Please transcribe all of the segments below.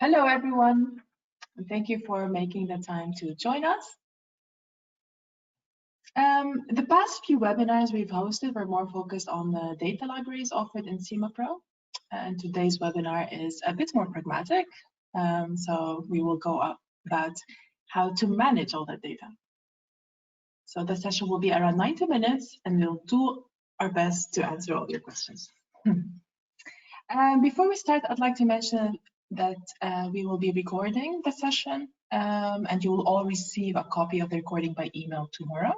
Hello, everyone, and thank you for making the time to join us. The past few webinars we've hosted were more focused on the data libraries offered in SimaPro, and today's webinar is a bit more pragmatic. So we will go about how to manage all that data. So the session will be around 90 minutes, and we'll do our best to answer all your questions. Before we start, I'd like to mention that we will be recording the session, and you will all receive a copy of the recording by email tomorrow.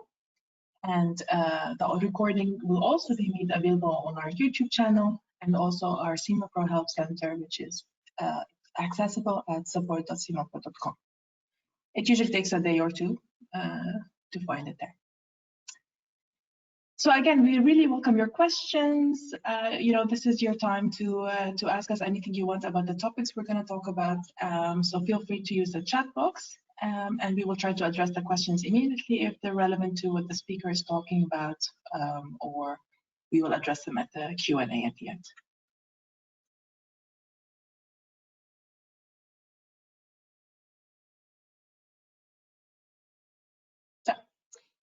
And the recording will also be made available on our YouTube channel and also our SimaPro Help Center, which is accessible at support.simapro.com. It usually takes a day or two to find it there. So again, we really welcome your questions. This is your time to ask us anything you want about the topics we're going to talk about. So feel free to use the chat box, and we will try to address the questions immediately if they're relevant to what the speaker is talking about, or we will address them at the Q&A at the end.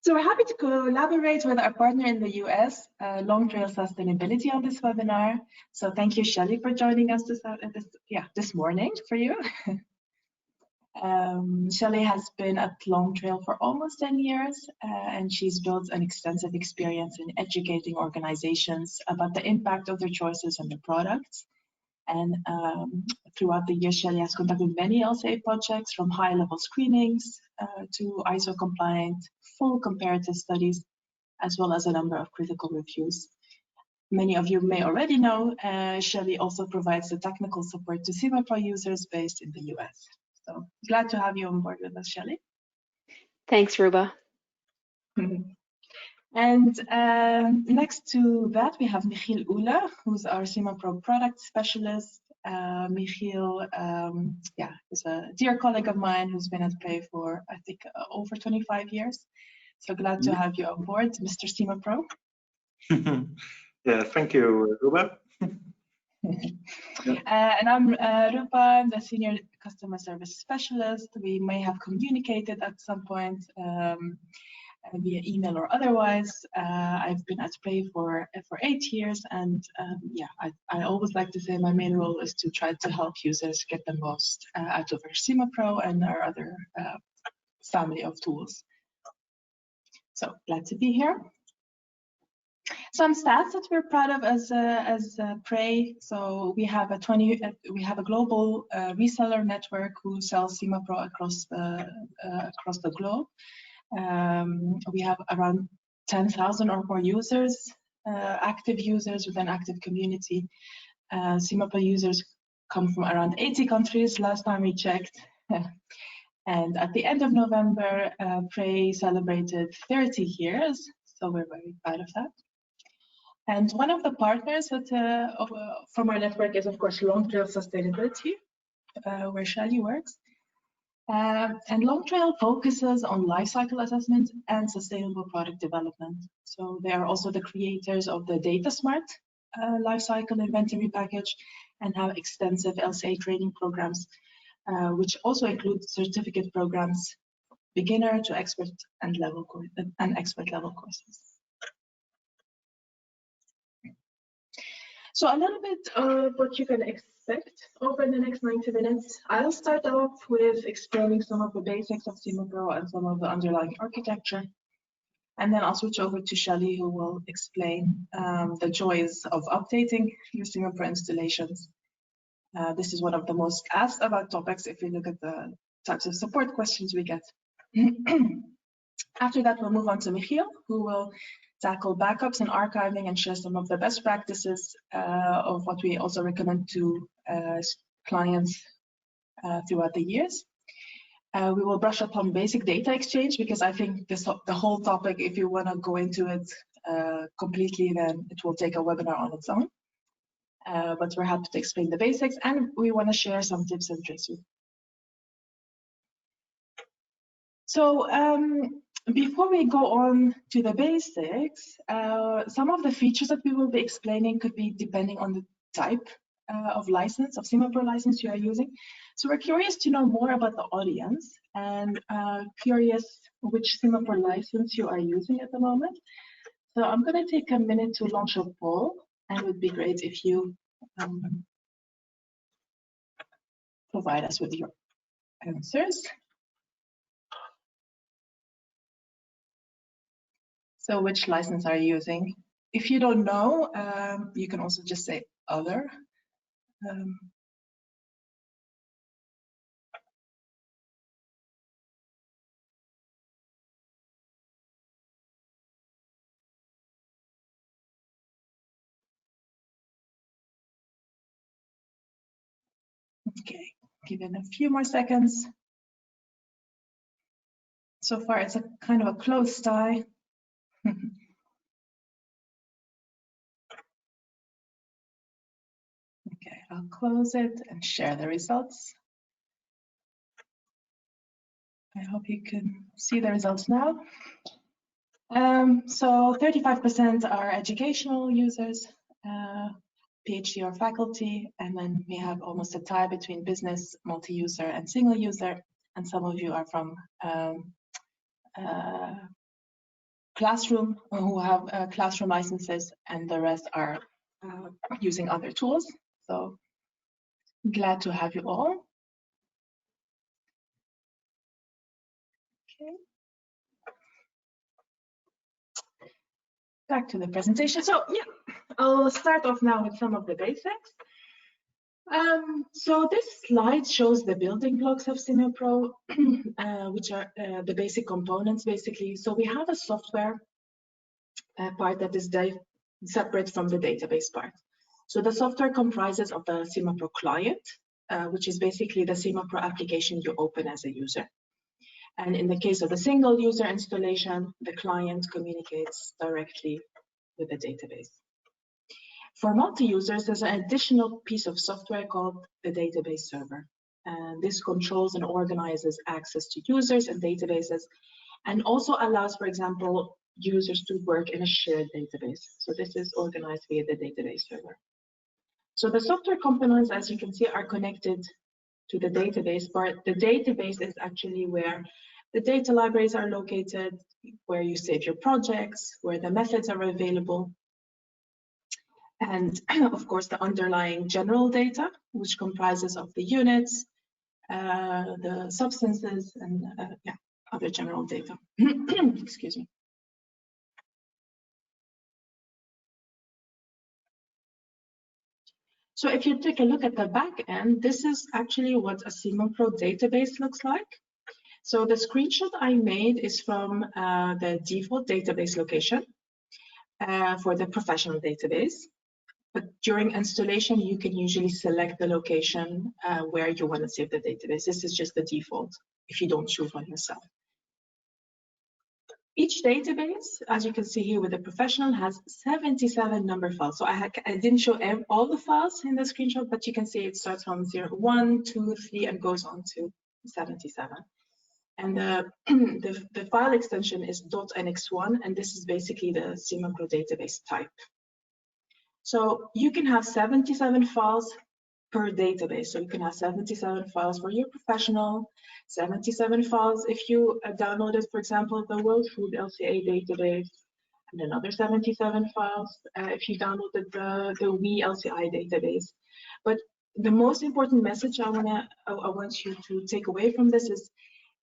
So we're happy to collaborate with our partner in the US, Long Trail Sustainability, on this webinar. So thank you, Shelley, for joining us this morning for you. Shelley has been at Long Trail for almost 10 years, and she's built an extensive experience in educating organizations about the impact of their choices on their products. And throughout the year, Shelley has conducted many LCA projects, from high-level screenings to ISO-compliant full comparative studies, as well as a number of critical reviews. Many of you may already know, Shelley also provides the technical support to SimaPro users based in the US. So glad to have you on board with us, Shelley. Thanks, Ruba. And next to that, we have Michiel Oele, who's our SimaPro product specialist. Michiel is a dear colleague of mine who's been at Play for, I think, over 25 years. So glad to have you on board, Mr. SimaPro. Yeah, thank you, Ruba. And I'm Rupa, the Senior Customer Service Specialist. We may have communicated at some point via email or otherwise. I've been at Play for 8 years, and I always like to say my main role is to try to help users get the most out of our SimaPro and our other family of tools. So glad to be here. Some stats that we're proud of as Prey. So we have a global reseller network who sells SimaPro across the globe. We have around 10,000 or more users, active users with an active community. SimaPro users come from around 80 countries last time we checked. And at the end of November, Prey celebrated 30 years, so we're very proud of that. And one of the partners from our network is, of course, Long Trail Sustainability, where Shelley works. And Long Trail focuses on lifecycle assessment and sustainable product development. So they are also the creators of the DataSmart lifecycle inventory package, and have extensive LCA training programs, which also include certificate programs, beginner to expert and expert level courses. So a little bit of what you can expect over the next 90 minutes. I'll start off with explaining some of the basics of SimaPro and some of the underlying architecture. And then I'll switch over to Shelley, who will explain the joys of updating your SimaPro installations. This is one of the most asked about topics if you look at the types of support questions we get. After that, we'll move on to Michiel, who will tackle backups and archiving and share some of the best practices of what we also recommend to clients throughout the years. We will brush up on basic data exchange, because I think the whole topic, if you want to go into it completely, then it will take a webinar on its own. But we're happy to explain the basics, and we want to share some tips and tricks with you. So before we go on to the basics, some of the features that we will be explaining could be depending on the type of SimaPro license you are using. So we're curious to know more about the audience and curious which SimaPro license you are using at the moment. So I'm going to take a minute to launch a poll, and it would be great if you provide us with your answers. So which license are you using? If you don't know, you can also just say other. Okay, give it a few more seconds. So far, it's a kind of a close tie. Okay, I'll close it and share the results. I hope you can see the results now. So 35% are educational users, PhD or faculty, and then we have almost a tie between business, multi-user, and single user. And some of you are from classroom, who have classroom licenses, and the rest are using other tools. So glad to have you all. Okay. Back to the presentation. So yeah, I'll start off now with some of the basics. So this slide shows the building blocks of SimaPro, which are the basic components, basically. So we have a software part that is separate from the database part. So the software comprises of the SimaPro client, which is basically the SimaPro application you open as a user. And in the case of the single user installation, the client communicates directly with the database. For multi-users, there's an additional piece of software called the database server. And this controls and organizes access to users and databases, and also allows, for example, users to work in a shared database. So this is organized via the database server. So the software components, as you can see, are connected to the database part. The database is actually where the data libraries are located, where you save your projects, where the methods are available, and of course the underlying general data, which comprises of the units, the substances, and yeah, other general data. Excuse me. So if you take a look at the back end, this is actually what a SimaPro database looks like. So the screenshot I made is from the default database location for the professional database. But during installation, you can usually select the location where you want to save the database. This is just the default if you don't choose one yourself. Each database, as you can see here with the professional, has 77 number files. So I didn't show all the files in the screenshot, but you can see it starts from 0, 1, 2, 3, and goes on to 77. And the file extension is .nx1, and this is basically the SimaPro database type. So you can have 77 files per database. So you can have 77 files for your professional, 77 files if you downloaded, for example, the World Food LCA database, and another 77 files if you downloaded the WE LCI database. But the most important message I want you to take away from this is,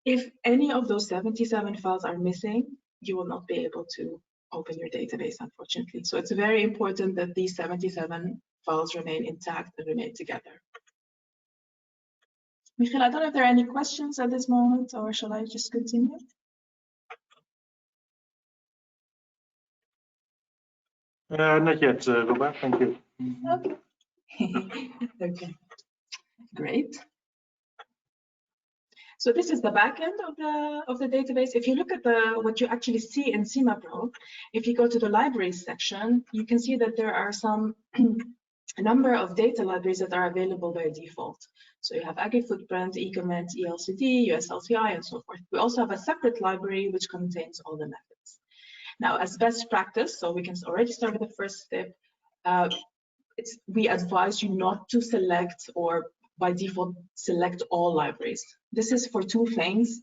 if any of those 77 files are missing, you will not be able to open your database, unfortunately. So it's very important that these 77 files remain intact and remain together. Michiel, I don't know if there are any questions at this moment, or shall I just continue? Not yet, Ruba, thank you. Okay. Okay, great. So this is the backend of the database. If you look at what you actually see in SimaPro, if you go to the libraries section, you can see that there are a number of data libraries that are available by default. So you have AgriFootprint, eComment, ELCD, USLCI, and so forth. We also have a separate library which contains all the methods. Now, as best practice, so we can already start with the first step, we advise you not to select or by default select all libraries. This is for two things,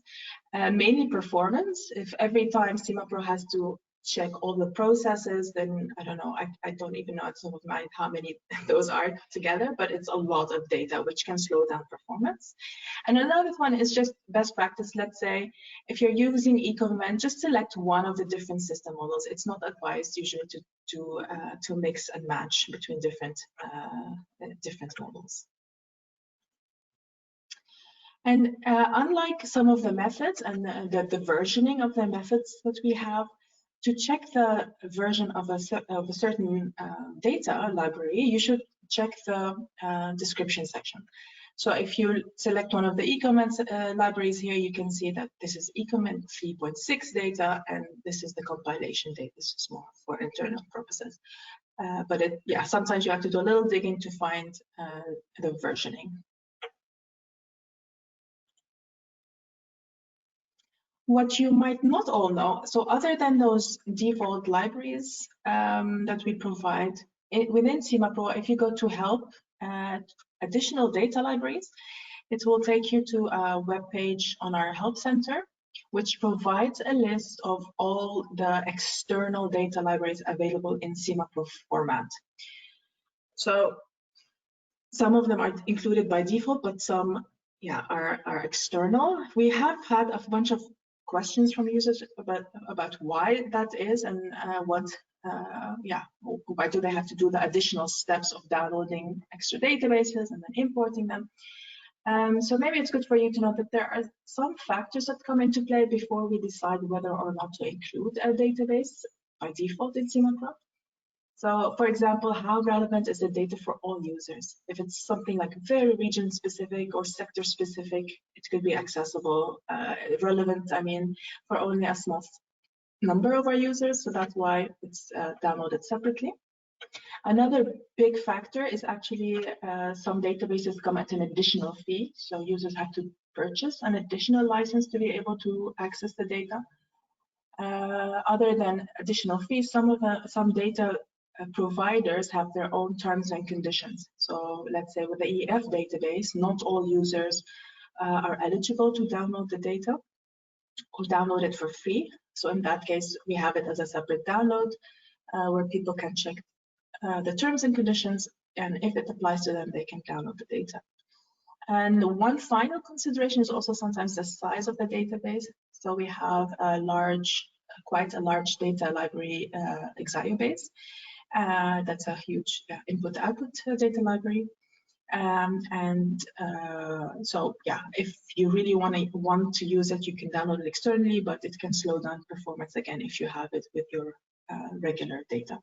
mainly performance. If every time SimaPro has to check all the processes, then I don't know, I don't even know at top of mind how many those are together, but it's a lot of data which can slow down performance. And another one is just best practice. Let's say if you're using eCommand, just select one of the different system models. It's not advised usually to mix and match between different models. And unlike some of the methods and the versioning of the methods that we have, to check the version of a certain data library, you should check the description section. So if you select one of the eCommand libraries here, you can see that this is eCommand 3.6 data, and this is the compilation data. This is more for internal purposes. But sometimes you have to do a little digging to find the versioning. What you might not all know, so other than those default libraries that we provide within SimaPro, if you go to help, additional data libraries, it will take you to a web page on our help center, which provides a list of all the external data libraries available in SimaPro format. So some of them are included by default, but some are external. We have had a bunch of questions from users about why that is, and why do they have to do the additional steps of downloading extra databases and then importing them. So maybe it's good for you to know that there are some factors that come into play before we decide whether or not to include a database by default in SimaPro. So, for example, how relevant is the data for all users? If it's something like very region-specific or sector-specific, it could be accessible, relevant, I mean, for only a small number of our users, so that's why it's downloaded separately. Another big factor is actually some databases come at an additional fee, so users have to purchase an additional license to be able to access the data. Other than additional fees, some data providers have their own terms and conditions. So let's say with the EF database, not all users are eligible to download the data or download it for free. So in that case, we have it as a separate download where people can check the terms and conditions, and if it applies to them, they can download the data. And one final consideration is also sometimes the size of the database. So we have quite a large data library, Exaiobase. That's a huge input-output data library. So if you really want to use it, you can download it externally, but it can slow down performance again if you have it with your regular data.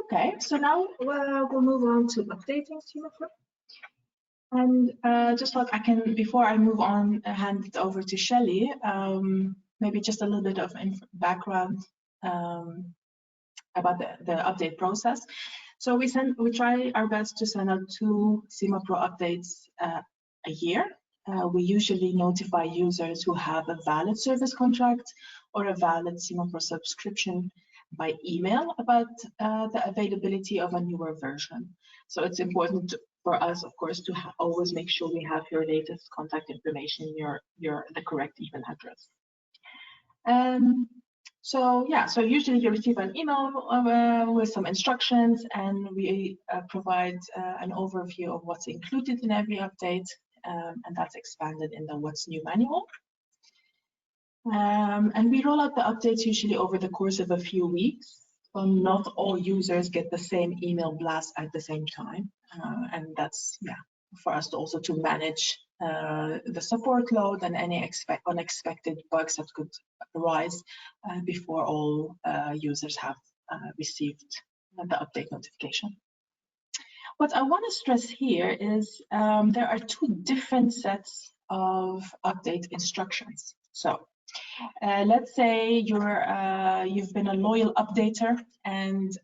Okay, so now we'll move on to updating SimaPro. And just like before I move on, hand it over to Shelley, maybe just a little bit of background about the update process. So we try our best to send out 2 SimaPro updates a year. We usually notify users who have a valid service contract or a valid SimaPro subscription by email about the availability of a newer version. So it's important for us, of course, to always make sure we have your latest contact information, the correct email address. So usually you receive an email with some instructions, and we provide an overview of what's included in every update, and that's expanded in the What's New manual. And we roll out the updates usually over the course of a few weeks. So not all users get the same email blast at the same time, and that's for us to also to manage the support load and any unexpected bugs that could arise before all users have received the update notification. What I want to stress here is there are 2 different sets of update instructions. So let's say you've been a loyal updater and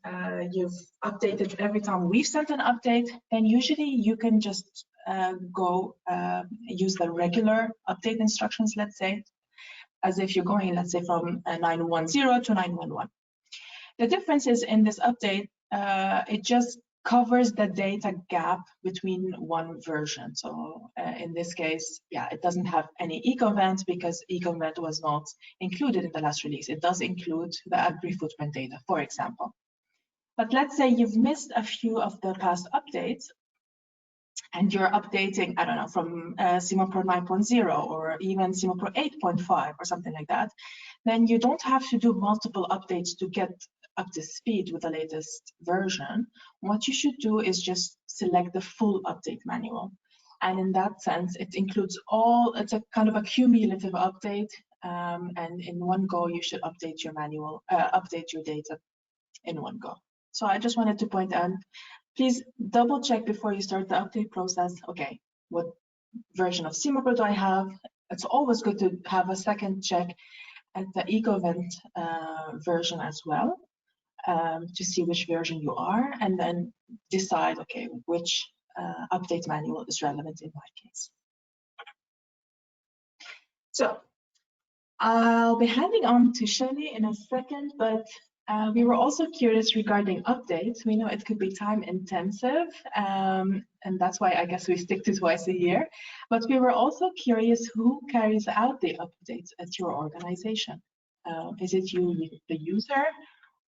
you've updated every time we've sent an update, then usually you can just go use the regular update instructions, let's say. as if you're going, let's say, from 910 to 911. The difference is in this update, it just covers the data gap between one version. So in this case, yeah, it doesn't have any eco-vent because eco-vent was not included in the last release. It does include the agri-footprint data, for example. But let's say you've missed a few of the past updates and you're updating, I don't know, from SimaPro 9.0 or even SimaPro 8.5 or something like that, then you don't have to do multiple updates to get up to speed with the latest version. What you should do is just select the full update manual. And in that sense, it includes all, it's a kind of a cumulative update. And in one go, you should update your manual, update your data in one go. So I just wanted to point out, please double check before you start the update process. Okay, what version of SimaPro do I have? It's always good to have a second check at the eco-vent version as well, to see which version you are, and then decide, okay, which update manual is relevant in my case. So I'll be handing on to Shelley in a second, but we were also curious regarding updates. We know it could be time intensive, and that's why I guess we stick to twice a year. But we were also curious who carries out the updates at your organization. Is it you, the user,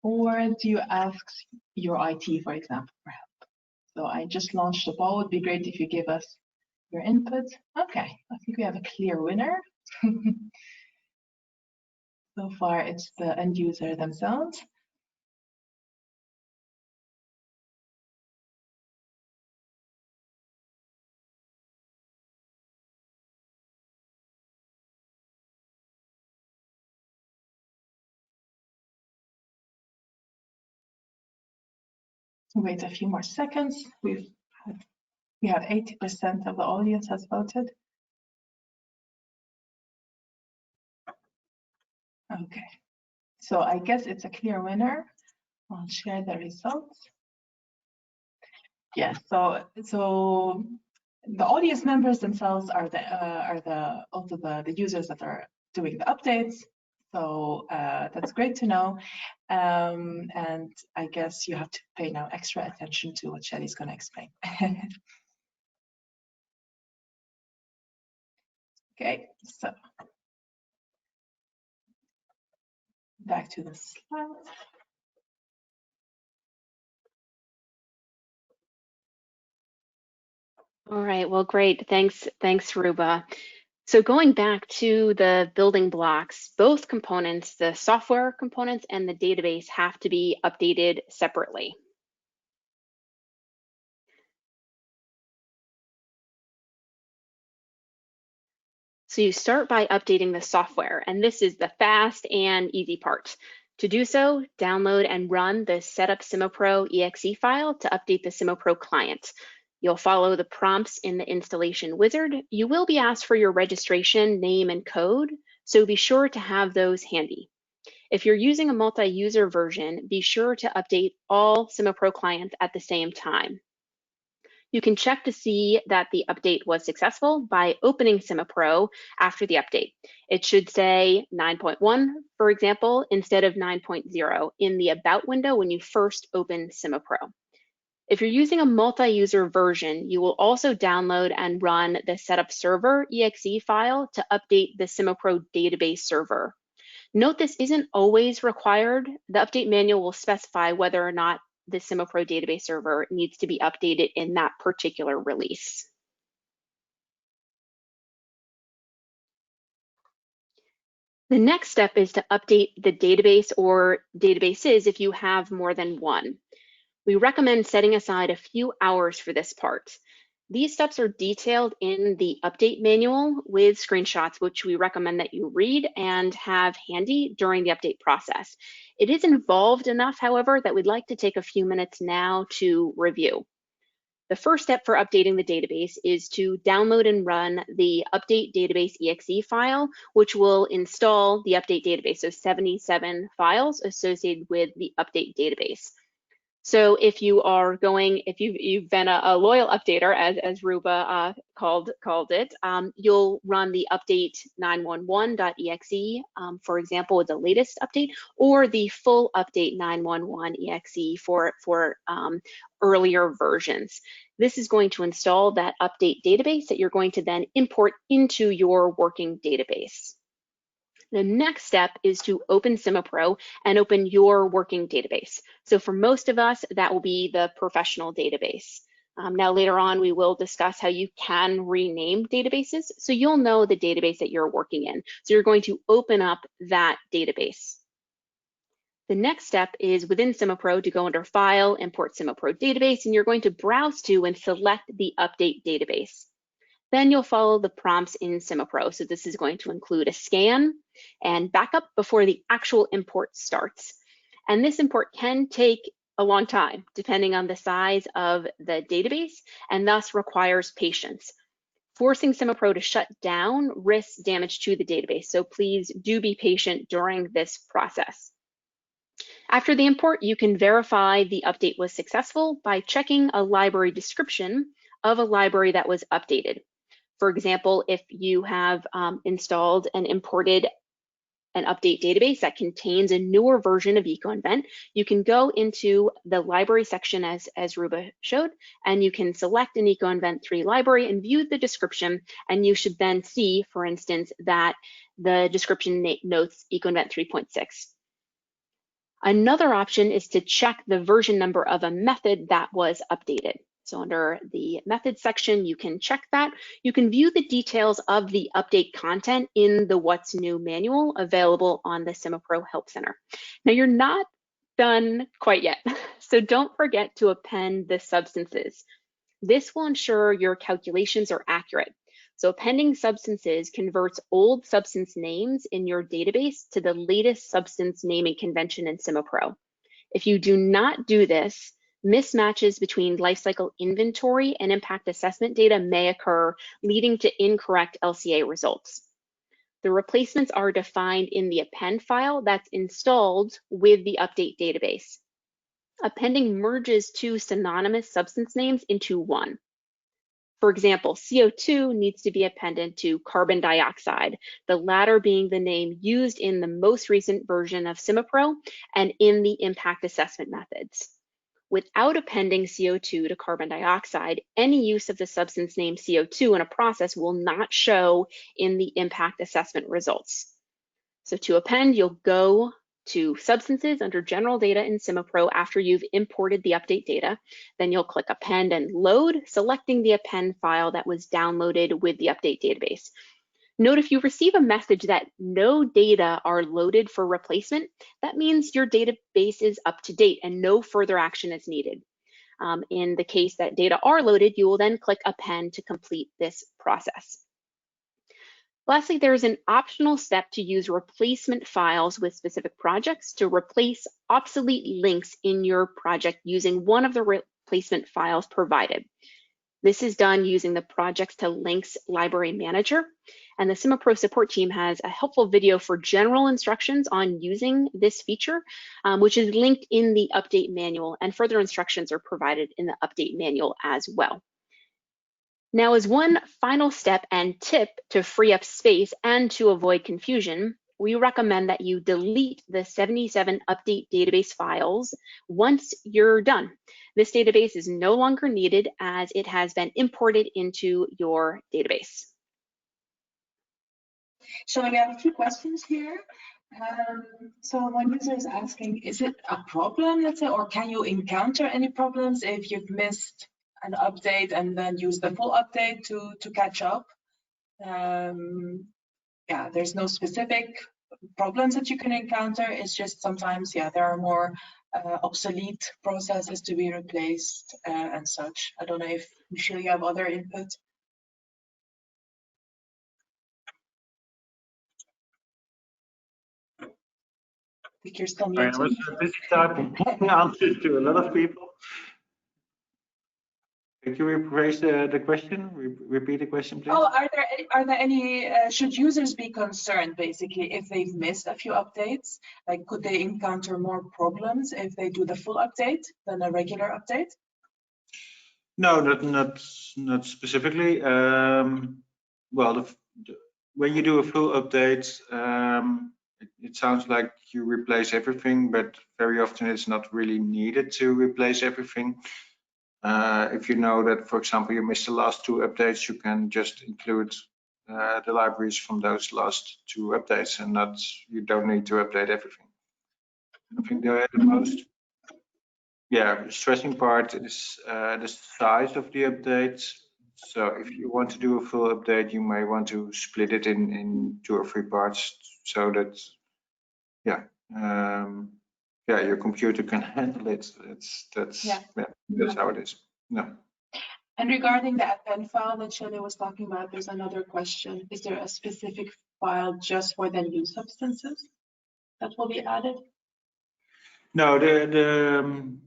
or do you ask your IT, for example, for help? So I just launched a poll. It would be great if you give us your input. Okay, I think we have a clear winner. So far, it's the end user themselves. Wait a few more seconds. We have 80% of the audience has voted. Okay, so I guess it's a clear winner. I'll share the results. Yes, so the audience members themselves are also the users that are doing the updates. So that's great to know. And I guess you have to pay now extra attention to what Shelley's going to explain. Okay, so back to the slides. All right, well, great. Thanks, Ruba. So going back to the building blocks, both components, the software components and the database, have to be updated separately. So you start by updating the software, and this is the fast and easy part. To do so, download and run the Setup SimaPro exe file to update the SimaPro client. You'll follow the prompts in the installation wizard. You will be asked for your registration name and code, so be sure to have those handy. If you're using a multi-user version, be sure to update all SimaPro clients at the same time. You can check to see that the update was successful by opening SimaPro after the update. It should say 9.1, for example, instead of 9.0 in the About window when you first open SimaPro. If you're using a multi-user version, you will also download and run the Setup Server exe file to update the SimaPro database server. Note this isn't always required. The update manual will specify whether or not the SimaPro database server needs to be updated in that particular release. The next step is to update the database or databases if you have more than one. We recommend setting aside a few hours for this part. These steps are detailed in the update manual with screenshots, which we recommend that you read and have handy during the update process. It is involved enough, however, that we'd like to take a few minutes now to review. The first step for updating the database is to download and run the update database exe file, which will install the update database, so 77 files associated with the update database. So if you've been a loyal updater, as Ruba called it, you'll run the update 911.exe, for example, with the latest update, or the full update 911.exe for earlier versions. This is going to install that update database that you're going to then import into your working database. The next step is to open SimaPro and open your working database. So for most of us, that will be the professional database. Now later on, we will discuss how you can rename databases, so you'll know the database that you're working in. So you're going to open up that database. The next step is within SimaPro to go under File, Import SimaPro Database, and you're going to browse to and select the Update Database. Then you'll follow the prompts in SimaPro. So this is going to include a scan and backup before the actual import starts. And this import can take a long time, depending on the size of the database, and thus requires patience. Forcing SimaPro to shut down risks damage to the database, so please do be patient during this process. After the import, you can verify the update was successful by checking a library description of a library that was updated. For example, if you have installed and imported an update database that contains a newer version of EcoInvent, you can go into the library section as Ruba showed, and you can select an EcoInvent 3 library and view the description, and you should then see, for instance, that the description notes EcoInvent 3.6. Another option is to check the version number of a method that was updated. So under the methods section, you can check that. You can view the details of the update content in the What's New manual available on the SimaPro Help Center. Now you're not done quite yet, so don't forget to append the substances. This will ensure your calculations are accurate. So appending substances converts old substance names in your database to the latest substance naming convention in SimaPro. If you do not do this, mismatches between lifecycle inventory and impact assessment data may occur, leading to incorrect LCA results. The replacements are defined in the append file that's installed with the update database. Appending merges two synonymous substance names into one. For example, CO2 needs to be appended to carbon dioxide, the latter being the name used in the most recent version of SimaPro and in the impact assessment methods. Without appending CO2 to carbon dioxide, any use of the substance name CO2 in a process will not show in the impact assessment results. So to append, you'll go to Substances under General Data in SimaPro after you've imported the update data. Then you'll click Append and Load, selecting the append file that was downloaded with the update database. Note if you receive a message that no data are loaded for replacement, that means your database is up to date and no further action is needed. In the case that data are loaded, you will then click Append to complete this process. Lastly, there is an optional step to use replacement files with specific projects to replace obsolete links in your project using one of the replacement files provided. This is done using the Projects to Links Library Manager, and the SimaPro support team has a helpful video for general instructions on using this feature, which is linked in the update manual, and further instructions are provided in the update manual as well. Now, as one final step and tip to free up space and to avoid confusion, we recommend that you delete the 77 update database files once you're done. This database is no longer needed as it has been imported into your database. So we have a few questions here. So one user is asking, is it a problem, let's say, or can you encounter any problems if you've missed an update and then use the full update to catch up? Yeah, there's no specific problems that you can encounter. It's just sometimes, yeah, there are more obsolete processes to be replaced and such. I don't know if Michelle, you have other input. I think you're still muted. I was busy typing answers to a lot of people. Could you rephrase the question? Repeat the question, please. Oh, are there any should users be concerned basically if they've missed a few updates? Like, could they encounter more problems if they do the full update than a regular update? No, not specifically. Well, when you do a full update, it sounds like you replace everything, but very often it's not really needed to replace everything. If you know that, for example, you missed the last 2 updates, you can just include the libraries from those last 2 updates, and you don't need to update everything. I think the most stressing part is the size of the updates. So if you want to do a full update, you may want to split it in 2 or 3 parts so that your computer can handle it. That's how it is. No. And regarding the append file that Shelley was talking about, there's another question. Is there a specific file just for the new substances that will be added? No, the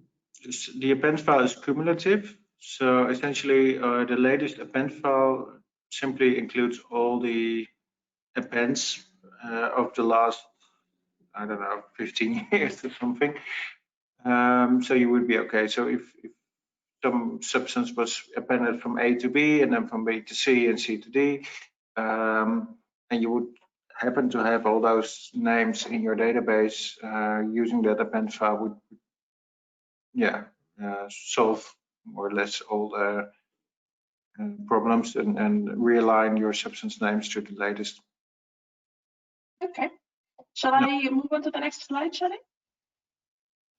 append file is cumulative. So essentially, the latest append file simply includes all the appends of the last, I don't know, 15 years or something. So you would be okay. So if some substance was appended from A to B and then from B to C and C to D, and you would happen to have all those names in your database, using that append file would solve more or less all the problems and realign your substance names to the latest. Okay. Shall I move on to the next slide, Shelley?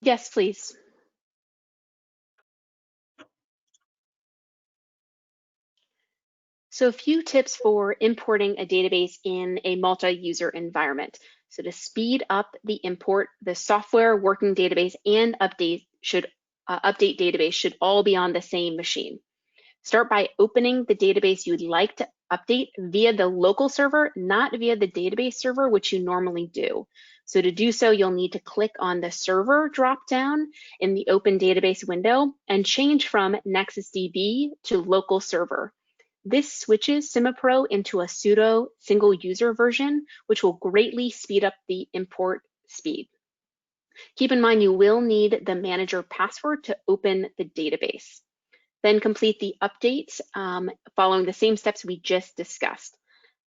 Yes, please. So a few tips for importing a database in a multi-user environment. So to speed up the import, the software, working database, and update database should all be on the same machine. Start by opening the database you'd like to update via the local server, not via the database server, which you normally do. So to do so, you'll need to click on the server dropdown in the open database window and change from NexusDB to local server. This switches SimaPro into a pseudo single user version, which will greatly speed up the import speed. Keep in mind you will need the manager password to open the database. Then complete the updates following the same steps we just discussed.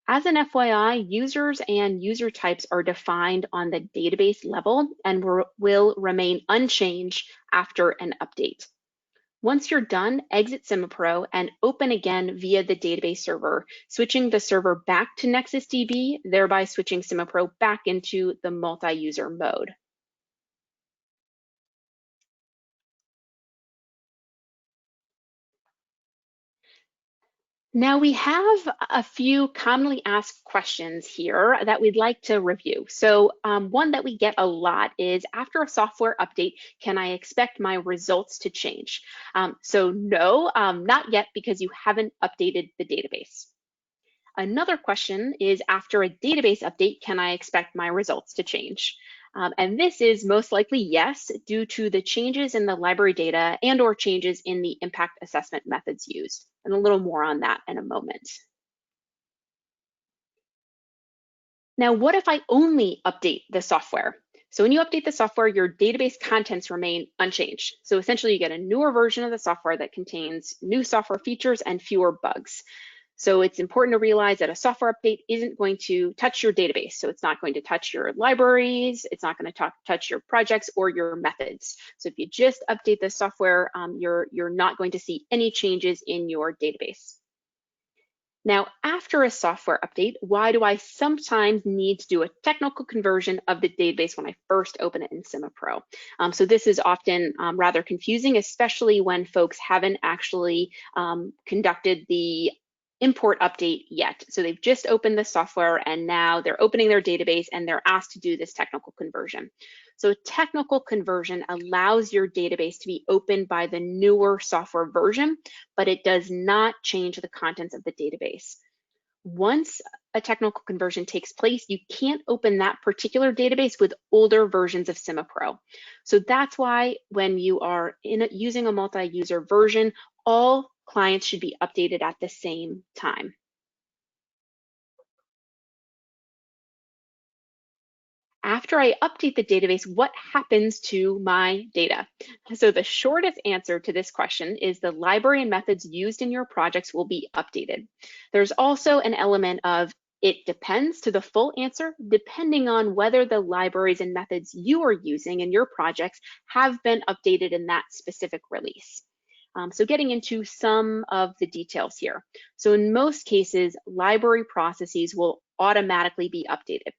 As an FYI, users and user types are defined on the database level and will remain unchanged after an update. Once you're done, exit SimaPro and open again via the database server, switching the server back to NexusDB, thereby switching SimaPro back into the multi-user mode. Now we have a few commonly asked questions here that we'd like to review. So one that we get a lot is, after a software update, can I expect my results to change? So no, not yet, because you haven't updated the database. Another question is, after a database update, can I expect my results to change? And this is most likely yes, due to the changes in the library data and/or changes in the impact assessment methods used. And a little more on that in a moment. Now, what if I only update the software? So when you update the software, your database contents remain unchanged. So essentially, you get a newer version of the software that contains new software features and fewer bugs. So it's important to realize that a software update isn't going to touch your database. So it's not going to touch your libraries, it's not going to touch your projects or your methods. So if you just update the software, you're not going to see any changes in your database. Now, after a software update, why do I sometimes need to do a technical conversion of the database when I first open it in SimaPro? So this is often rather confusing, especially when folks haven't actually conducted the import update yet. So they've just opened the software and now they're opening their database and they're asked to do this technical conversion. So a technical conversion allows your database to be opened by the newer software version, but it does not change the contents of the database. Once a technical conversion takes place, you can't open that particular database with older versions of SimaPro. So that's why when you are using a multi-user version, all clients should be updated at the same time. After I update the database, what happens to my data? So the shortest answer to this question is the library and methods used in your projects will be updated. There's also an element of it depends to the full answer, depending on whether the libraries and methods you are using in your projects have been updated in that specific release. So getting into some of the details here. So in most cases, library processes will automatically be updated.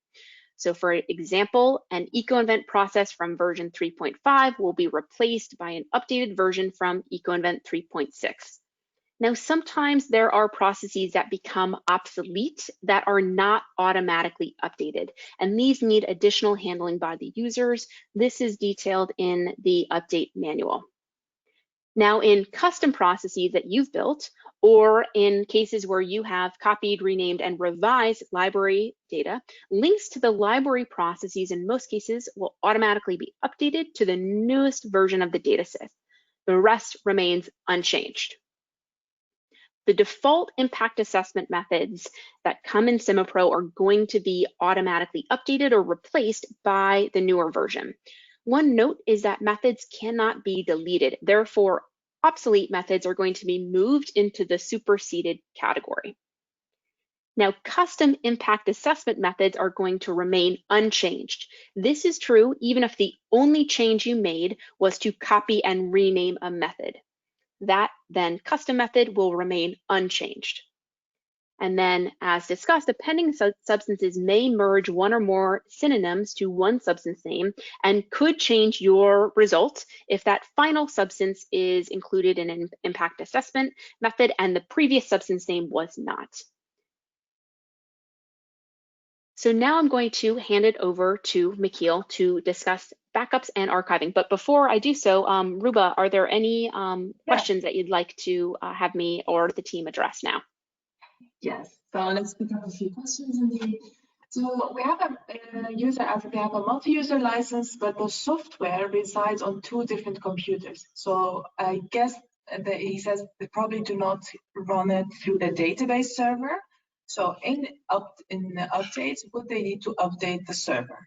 So for example, an EcoInvent process from version 3.5 will be replaced by an updated version from EcoInvent 3.6. Now, sometimes there are processes that become obsolete that are not automatically updated, and these need additional handling by the users. This is detailed in the update manual. Now, in custom processes that you've built, or in cases where you have copied, renamed, and revised library data, links to the library processes in most cases will automatically be updated to the newest version of the dataset. The rest remains unchanged. The default impact assessment methods that come in SimaPro are going to be automatically updated or replaced by the newer version. One note is that methods cannot be deleted. Therefore, obsolete methods are going to be moved into the superseded category. Now, custom impact assessment methods are going to remain unchanged. This is true even if the only change you made was to copy and rename a method. That then custom method will remain unchanged. And then, as discussed, appending substances may merge one or more synonyms to one substance name and could change your result if that final substance is included in an impact assessment method and the previous substance name was not. So now I'm going to hand it over to Michiel to discuss backups and archiving. But before I do so, Ruba, are there any questions that you'd like to have me or the team address now? Yes, so let's pick up a few questions indeed. So we have a user asked, we have a multi-user license, but the software resides on 2 different computers. So I guess that he says they probably do not run it through the database server. So in the updates, would they need to update the server?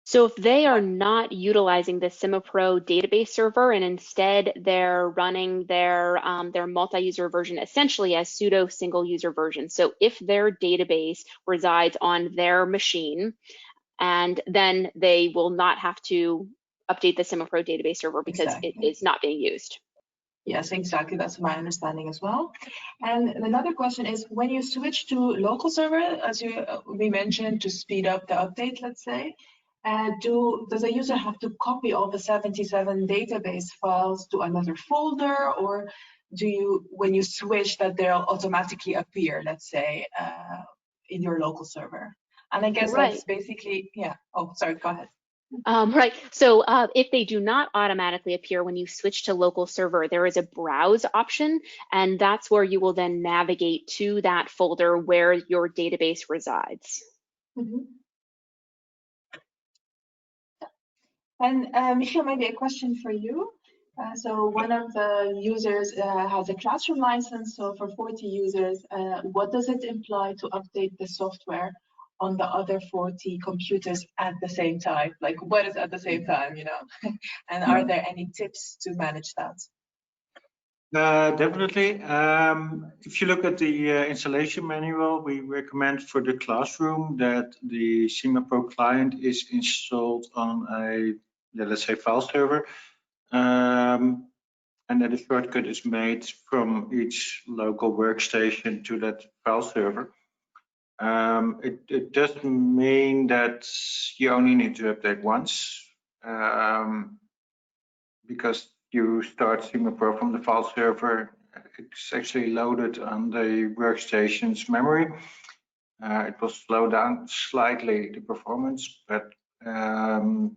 So if they are not utilizing the SimaPro database server and instead they're running their multi-user version essentially as pseudo single user version. So if their database resides on their machine, and then they will not have to update the SimaPro database server because it is not being used. Yes, exactly. That's my understanding as well. And another question is, when you switch to local server, as we mentioned, to speed up the update, let's say, does a user have to copy all the 77 database files to another folder, or do you, when you switch, that they'll automatically appear, let's say, in your local server? And I guess that's basically, yeah. Oh, sorry, go ahead. Right, so if they do not automatically appear when you switch to local server, there is a browse option, and that's where you will then navigate to that folder where your database resides. Mm-hmm. And Michiel, maybe a question for you. So one of the users has a classroom license, so for 40 users, what does it imply to update the software on the other 40 computers at the same time? Like, what is at the same time, you know? And are there any tips to manage that? Definitely. If you look at the installation manual, we recommend for the classroom that the SimaPro client is installed on a, let's say, file server, and that a shortcut is made from each local workstation to that file server. It doesn't mean that you only need to update once, because you start SimaPro from the file server. It's actually loaded on the workstation's memory. It will slow down slightly the performance, but in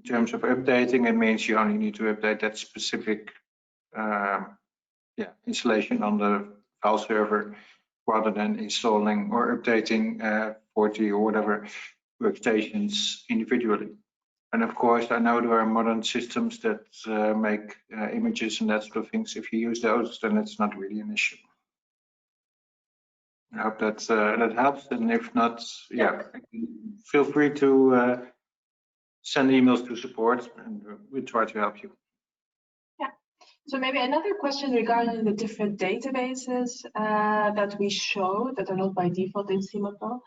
terms of updating, it means you only need to update that specific installation on the file server rather than installing or updating 40 or whatever workstations individually. And of course, I know there are modern systems that make images and that sort of things. If you use those, then it's not really an issue. I hope that that helps. And if not, yeah, feel free to send emails to support, and we'll try to help you. Yeah. So maybe another question regarding the different databases that we show that are not by default in SimaPro.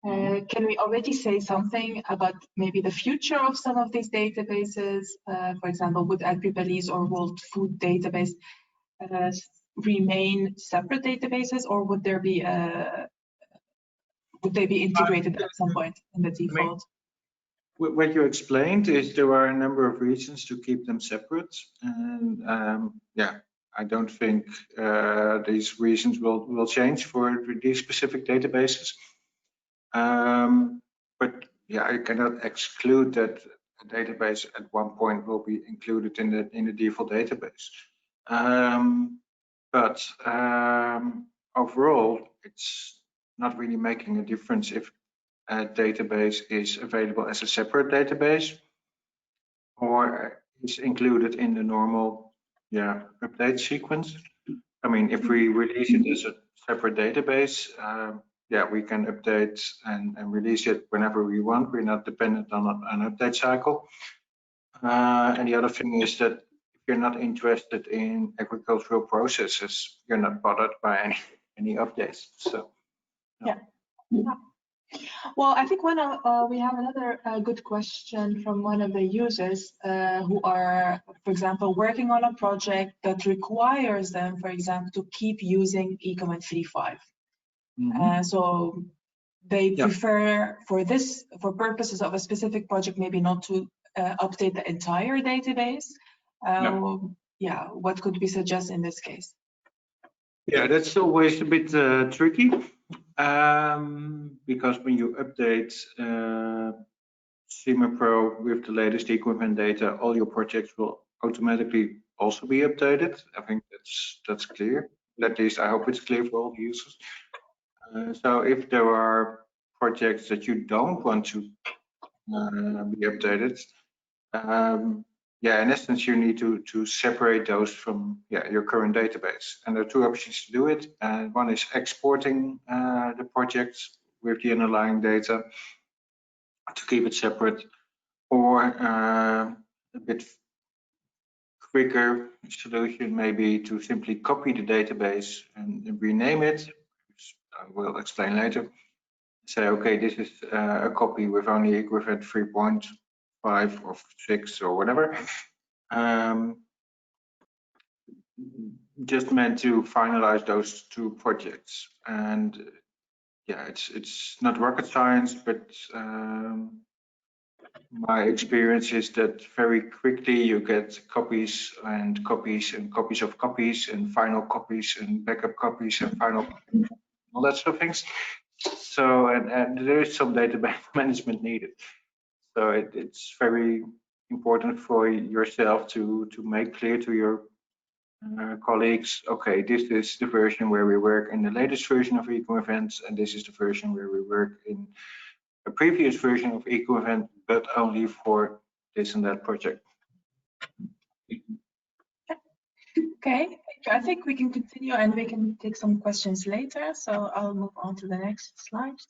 Can we already say something about maybe the future of some of these databases? For example, would AgriPolice or World Food Database remain separate databases, or would they be integrated at some point in the default? What you explained is there are a number of reasons to keep them separate, and yeah, I don't think these reasons will change for these specific databases. But yeah, I cannot exclude that a database at one point will be included in the default database. But overall, it's not really making a difference if a database is available as a separate database or is included in the normal update sequence. I mean, if we release it as a separate database, yeah, we can update and release it whenever we want. We're not dependent on an update cycle. And the other thing is that if you're not interested in agricultural processes, you're not bothered by any updates. So yeah. Well, I think we have another good question from one of the users who are, for example, working on a project that requires them, for example, to keep using eComment 3.5. So they prefer for purposes of a specific project, maybe not to update the entire database. Yeah, what could we suggest in this case? Yeah, that's always a bit tricky. Because when you update SimaPro with the latest equipment data, all your projects will automatically also be updated. I think that's clear. At least I hope it's clear for all the users. So if there are projects that you don't want to be updated, yeah, in essence, you need to separate those from your current database. And there are two options to do it. And one is exporting the projects with the underlying data to keep it separate, or a bit quicker solution maybe to simply copy the database and rename it, which I will explain later. Say, okay, this is a copy with only equivalent 3.5 or 6 or whatever. Just meant to finalize those two projects. And yeah, it's not rocket science, but my experience is that very quickly you get copies and copies and copies of copies and final copies and backup copies and final all that sort of things. So and there is some database management needed. So it's very important for yourself to make clear to your colleagues, okay, this is the version where we work in the latest version of eComEvents, and this is the version where we work in a previous version of eComEvent, but only for this and that project. Okay, I think we can continue and we can take some questions later. So I'll move on to the next slide.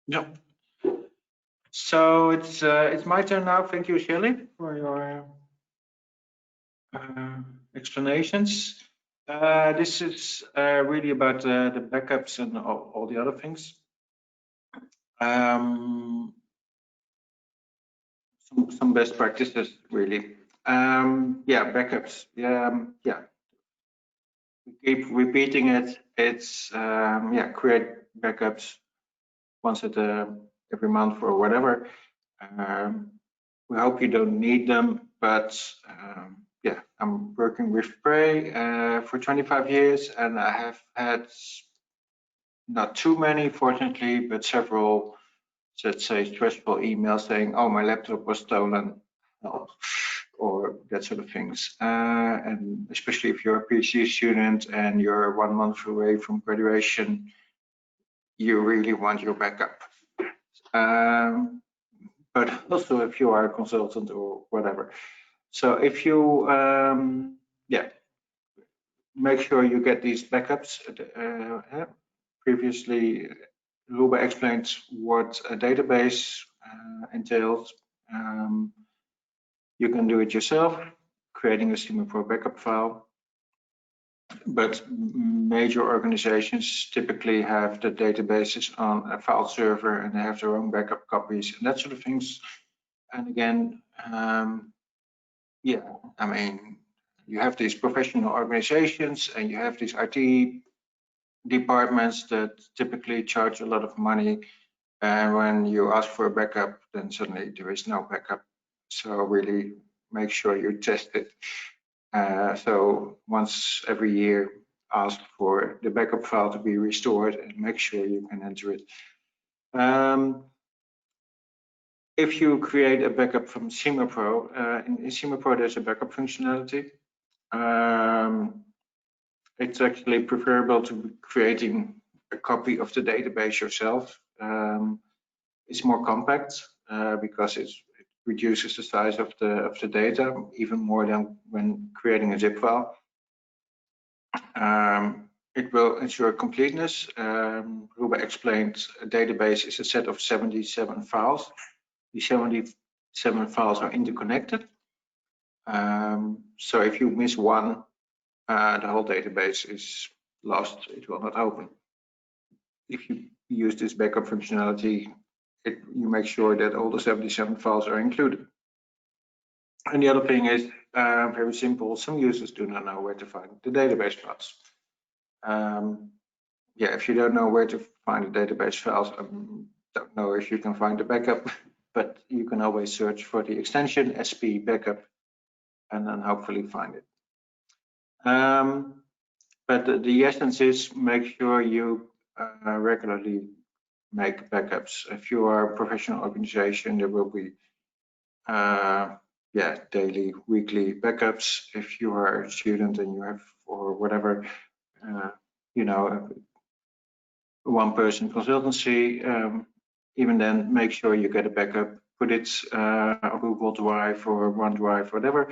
Yeah. So it's my turn now. Thank you, Shelley, for your explanations. This is really about the backups and all the other things. Some best practices, really. Yeah, backups. Yeah. We keep repeating it. It's create backups once at every month or whatever. We hope you don't need them, but yeah, I'm working with Spray for 25 years, and I have had not too many, fortunately, but several, let's say, stressful emails saying, "Oh, my laptop was stolen," or that sort of things. And especially if you're a PhD student and you're 1 month away from graduation, you really want your backup. but also if you are a consultant or whatever. So if you, make sure you get these backups. Previously, Ruba explained what a database entails. You can do it yourself, creating a SimaPro backup file. But major organizations typically have the databases on a file server and they have their own backup copies and that sort of things. And again, yeah, I mean, you have these professional organizations and you have these IT departments that typically charge a lot of money. And when you ask for a backup, then suddenly there is no backup. So really make sure you test it. So once every year, ask for the backup file to be restored and make sure you can enter it. If you create a backup from SimaPro, in SimaPro there's a backup functionality. It's actually preferable to be creating a copy of the database yourself. It's more compact because it reduces the size of the data even more than when creating a zip file. It will ensure completeness. Ruba explained a database is a set of 77 files. These 77 files are interconnected. So if you miss one, the whole database is lost. It will not open. If you use this backup functionality, you make sure that all the 77 files are included. And the other thing is very simple. Some users do not know where to find the database files. Yeah, if you don't know where to find the database files, I don't know if you can find the backup, but you can always search for the extension SP backup and then hopefully find it. But the essence is make sure you regularly make backups. If you are a professional organization, there will be daily, weekly backups. If you are a student and you have, or whatever, one-person consultancy, even then, make sure you get a backup. Put it on Google Drive or OneDrive, whatever.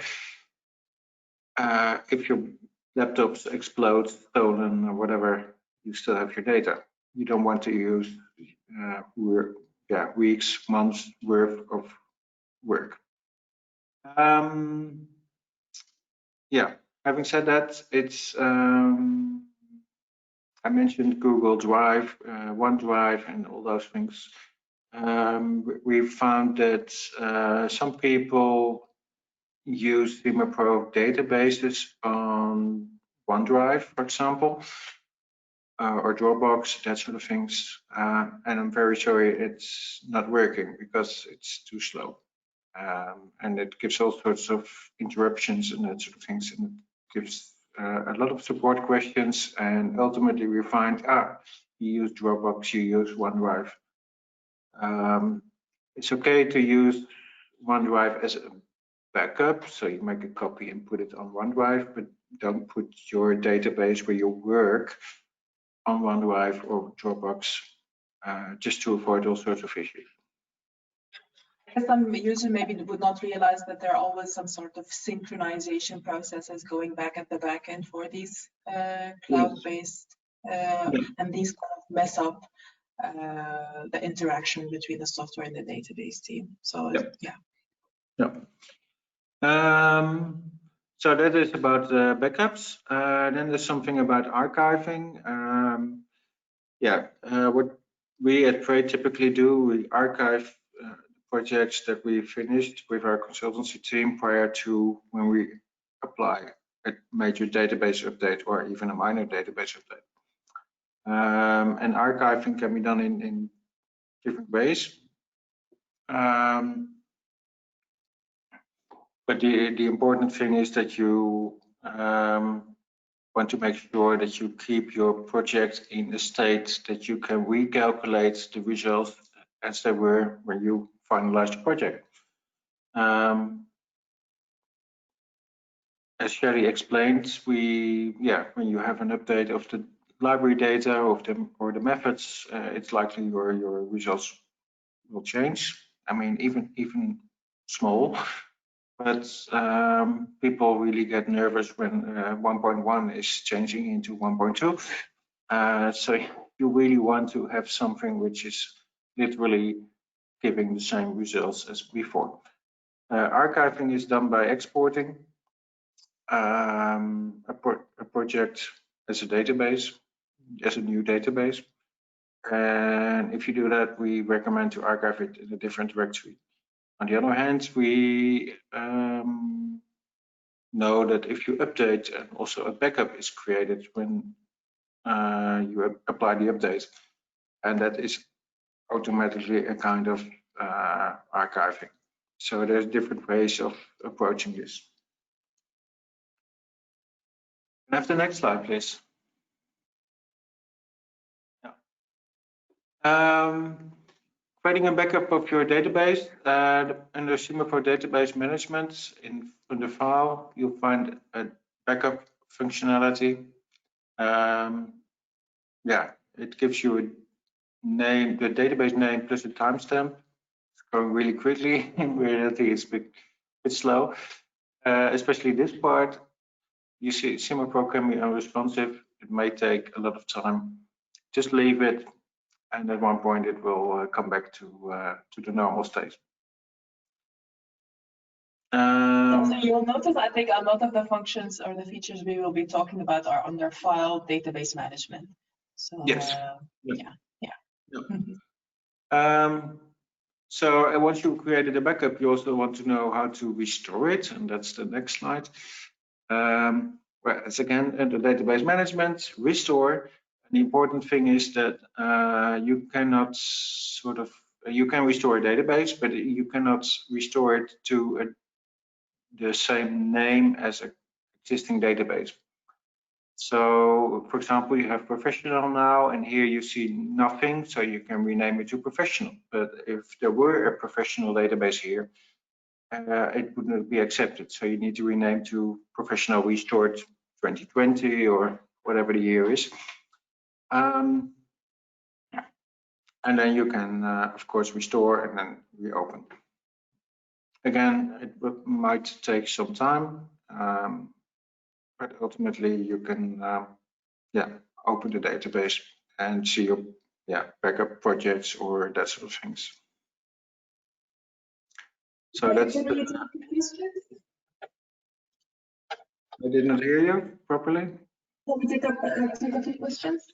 If your laptops explode, stolen, or whatever, you still have your data. You don't want to use weeks, months worth of work. Having said that, it's I mentioned Google Drive, OneDrive, and all those things. We found that some people use SimaPro databases on OneDrive, for example, or Dropbox, that sort of things. And I'm very sorry it's not working because it's too slow. And it gives all sorts of interruptions and that sort of things. And it gives a lot of support questions. And ultimately we find, you use Dropbox, you use OneDrive. It's okay to use OneDrive as a backup, so you make a copy and put it on OneDrive, but don't put your database where you work on OneDrive or Dropbox, just to avoid all sorts of issues. Some users maybe would not realize that there are always some sort of synchronization processes going back at the back end for these cloud-based, and these kind of mess up the interaction between the software and the database team. So so that is about the backups. Then there's something about archiving. What we at Pray typically do, we archive projects that we finished with our consultancy team prior to when we apply a major database update or even a minor database update. And archiving can be done in different ways. But the important thing is that you want to make sure that you keep your project in a state that you can recalculate the results as they were when you finalized the project. As Sherry explained, when you have an update of the library data or the methods, it's likely your results will change. I mean, even small, but people really get nervous when 1.1 is changing into 1.2. So you really want to have something which is literally giving the same results as before. Archiving is done by exporting a project as a database, as a new database. And if you do that, we recommend to archive it in a different directory. On the other hand, we know that if you update and also a backup is created when you apply the update, and that is automatically a kind of archiving. So there's different ways of approaching this. Can I have the next slide, please? Yeah. Creating a backup of your database, under SimaPro database management, in the file, you'll find a backup functionality. Yeah, it gives you a name, the database name plus a timestamp. It's going really quickly. In reality, it's a bit slow, especially this part. You see, SimaPro can be unresponsive. It may take a lot of time. Just leave it, and at one point it will come back to the normal state. So you'll notice, I think a lot of the functions or the features we will be talking about are under file database management. So yes. Yeah. So once you've created a backup, you also want to know how to restore it, and that's the next slide. Whereas again, under database management, restore. The important thing is that you cannot you can restore a database, but you cannot restore it to the same name as an existing database. So, for example, you have professional now, and here you see nothing, so you can rename it to professional. But if there were a professional database here, it would not be accepted. So you need to rename to professional restored 2020 or whatever the year is. And then you can, of course, restore and then reopen. Again, it might take some time, but ultimately you can, open the database and see your backup projects or that sort of things. So that's. I did not hear you properly. Can we take a few questions?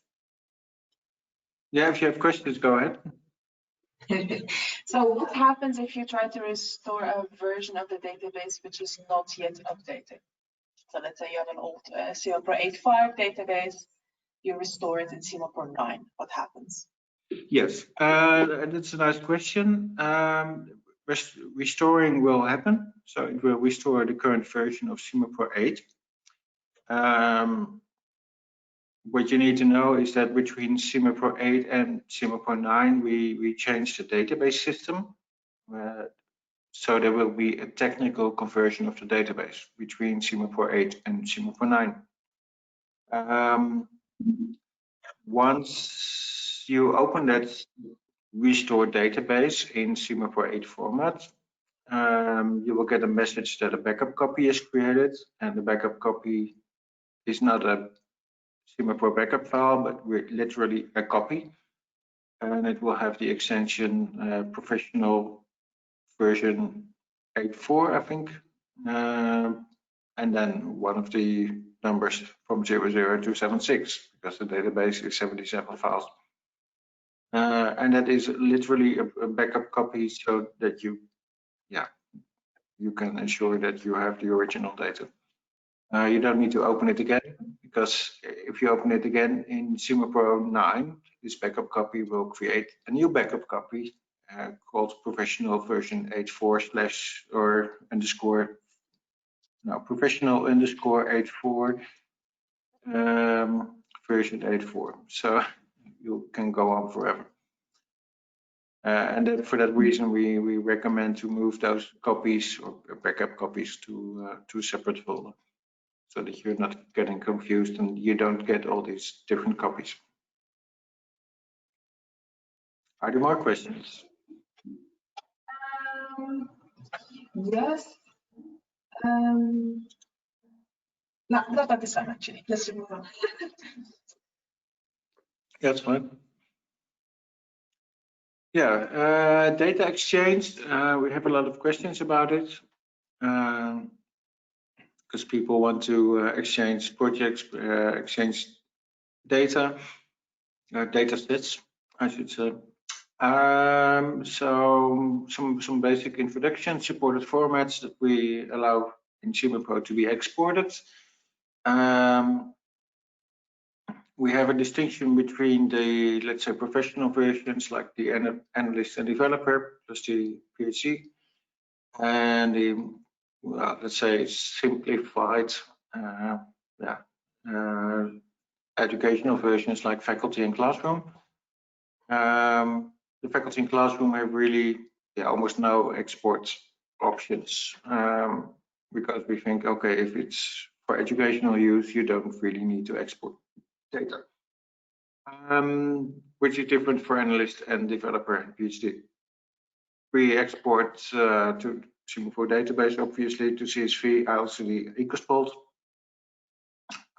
Yeah, if you have questions, go ahead. So what happens if you try to restore a version of the database which is not yet updated? So let's say you have an old SimaPro 8.5 database, you restore it in SimaPro 9. What happens? Yes, that's a nice question. Restoring will happen, so it will restore the current version of SimaPro 8. What you need to know is that between SimaPro 8 and SimaPro 9, we changed the database system. So there will be a technical conversion of the database between SimaPro 8 and SimaPro 9. Once you open that restore database in SimaPro 8 format, you will get a message that a backup copy is created, and the backup copy is not a SimaPro backup file, but literally a copy, and it will have the extension professional version 8.4, I think, and then one of the numbers from 00 to 76, because the database is 77 files. And that is literally a backup copy, so that you can ensure that you have the original data. You don't need to open it again, because if you open it again in SimaPro 9, this backup copy will create a new backup copy called professional version 8.4 professional underscore 8.4 version 8.4. So you can go on forever. And then for that reason, we recommend to move those copies or backup copies to a separate folder, so that you're not getting confused and you don't get all these different copies. Are there more questions? Yes. Not at this time, actually. Let's move on. That's fine. Yeah, data exchange. We have a lot of questions about it because people want to exchange projects, exchange data, data sets, I should say. So some basic introduction, supported formats that we allow in SimaPro to be exported. We have a distinction between the, let's say, professional versions like the analyst and developer plus the PhD, and the, well, let's say, simplified educational versions like faculty and classroom. The faculty and classroom have really almost no export options because we think, okay, if it's for educational use, you don't really need to export data, which is different for analyst and developer and PhD. We export to SimaPro database, obviously, to CSV, ILCD, EcoSpot.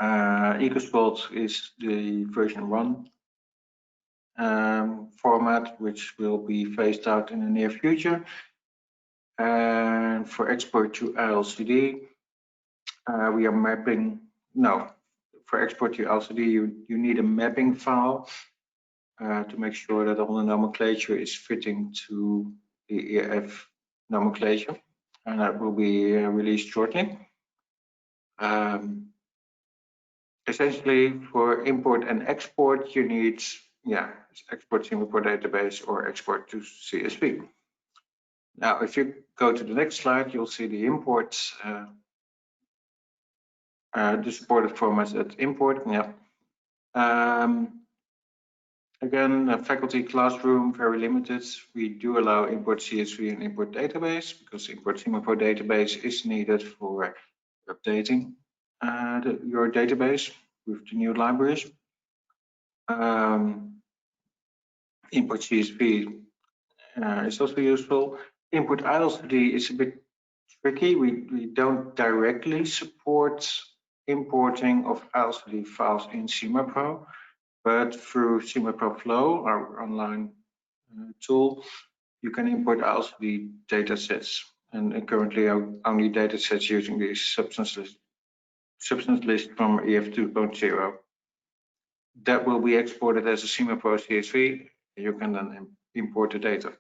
EcoSpot is the version 1 format, which will be phased out in the near future. And for export to ILCD, we are mapping, no, for export to ILCD, you need a mapping file to make sure that all the nomenclature is fitting to the EF nomenclature, and that will be released shortly. Essentially, for import and export, you need, export SimaPro database or export to CSV. Now, if you go to the next slide, you'll see the imports, the supported formats that import. Yeah. Again, faculty classroom, very limited. We do allow import CSV and import database because import SimaPro database is needed for updating your database with the new libraries. Import CSV is also useful. Import ILCD is a bit tricky. We don't directly support importing of ILCD files in SimaPro, but through SimaPro Flow, our online tool, you can import ILCD datasets, and currently only datasets using the substance list from EF 2.0. That will be exported as a SimaPro CSV. You can then import the data.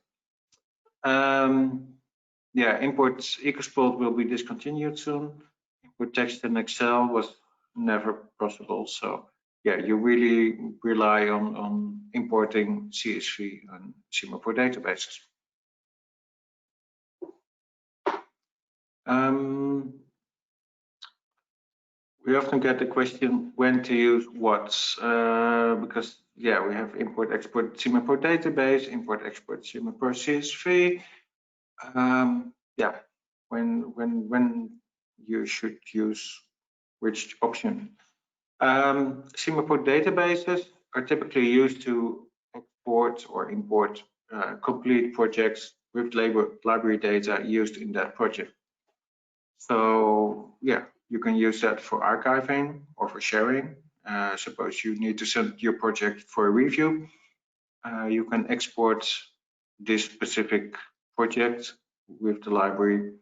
Import EcoSpot will be discontinued soon. Import text in Excel was never possible. So you really rely on importing CSV and SimaPro databases. We often get the question when to use what, because we have import export SimaPro database, import export SimaPro CSV. When you should use which option. SimaPro databases are typically used to export or import complete projects with library data used in that project. So you can use that for archiving or for sharing. Suppose you need to send your project for a review. You can export this specific project with the library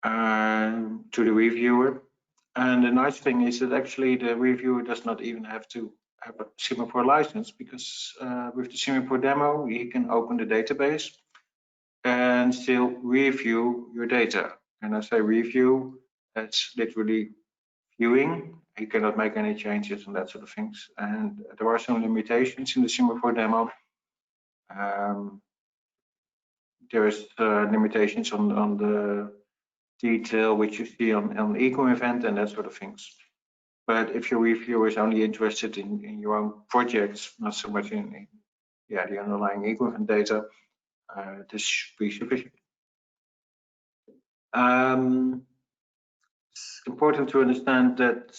to the reviewer. And the nice thing is that actually the reviewer does not even have to have a SimaPro license, because with the SimaPro demo, he can open the database and still review your data. And I say review, that's literally viewing. He cannot make any changes and that sort of things. And there are some limitations in the SimaPro demo. There is limitations on the detail which you see on eco event and that sort of things. But if your reviewer is only interested in your own projects, not so much in the underlying eco event data, this should be sufficient. It's important to understand that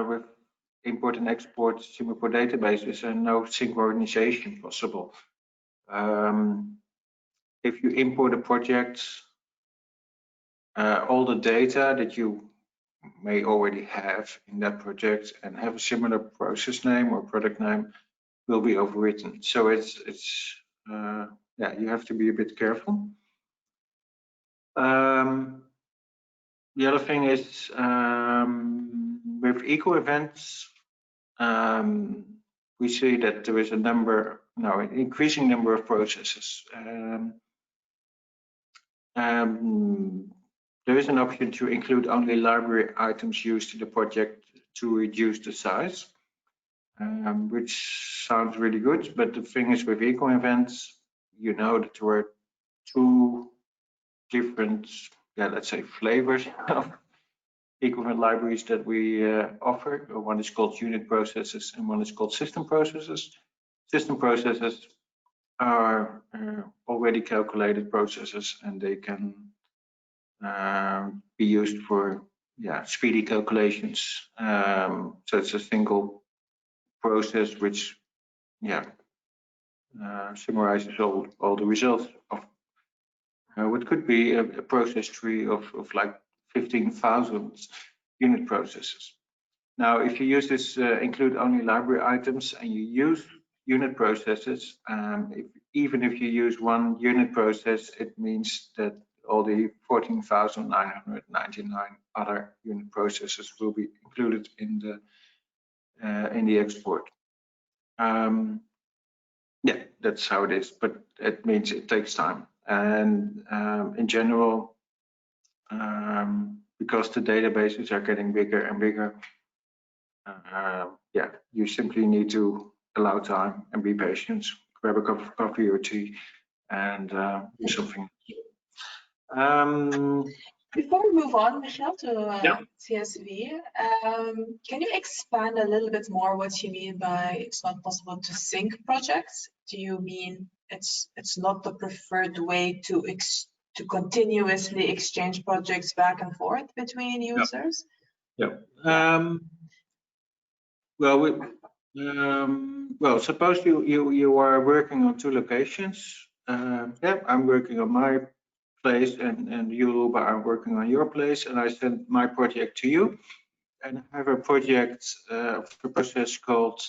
with import and export SimaPro databases, there's no synchronization possible. If you import a project all the data that you may already have in that project and have a similar process name or product name will be overwritten. So yeah, you have to be a bit careful. The other thing is with eco events, we see that there is an increasing number of processes. There is an option to include only library items used in the project to reduce the size, which sounds really good. But the thing is with eco events, you know that there are two different, let's say, flavors of eco-event libraries that we offer. One is called unit processes and one is called system processes. System processes are already calculated processes, and they can be used for speedy calculations. So it's a single process which summarizes all the results of what could be a process tree of like 15,000 unit processes. Now, if you use this include only library items and you use unit processes, even if you use one unit process, it means that all the 14,999 other unit processes will be included in the export. Yeah, that's how it is, but it means it takes time. And in general, because the databases are getting bigger and bigger, you simply need to allow time and be patient, grab a cup of coffee or tea, and do something. Before we move on, Michel, to CSV, can you expand a little bit more what you mean by it's not possible to sync projects? Do you mean it's not the preferred way to continuously exchange projects back and forth between users? Well, suppose you are working on two locations. I'm working on my place, and you, Ruba, are working on your place, and I send my project to you, and I have a project of a process called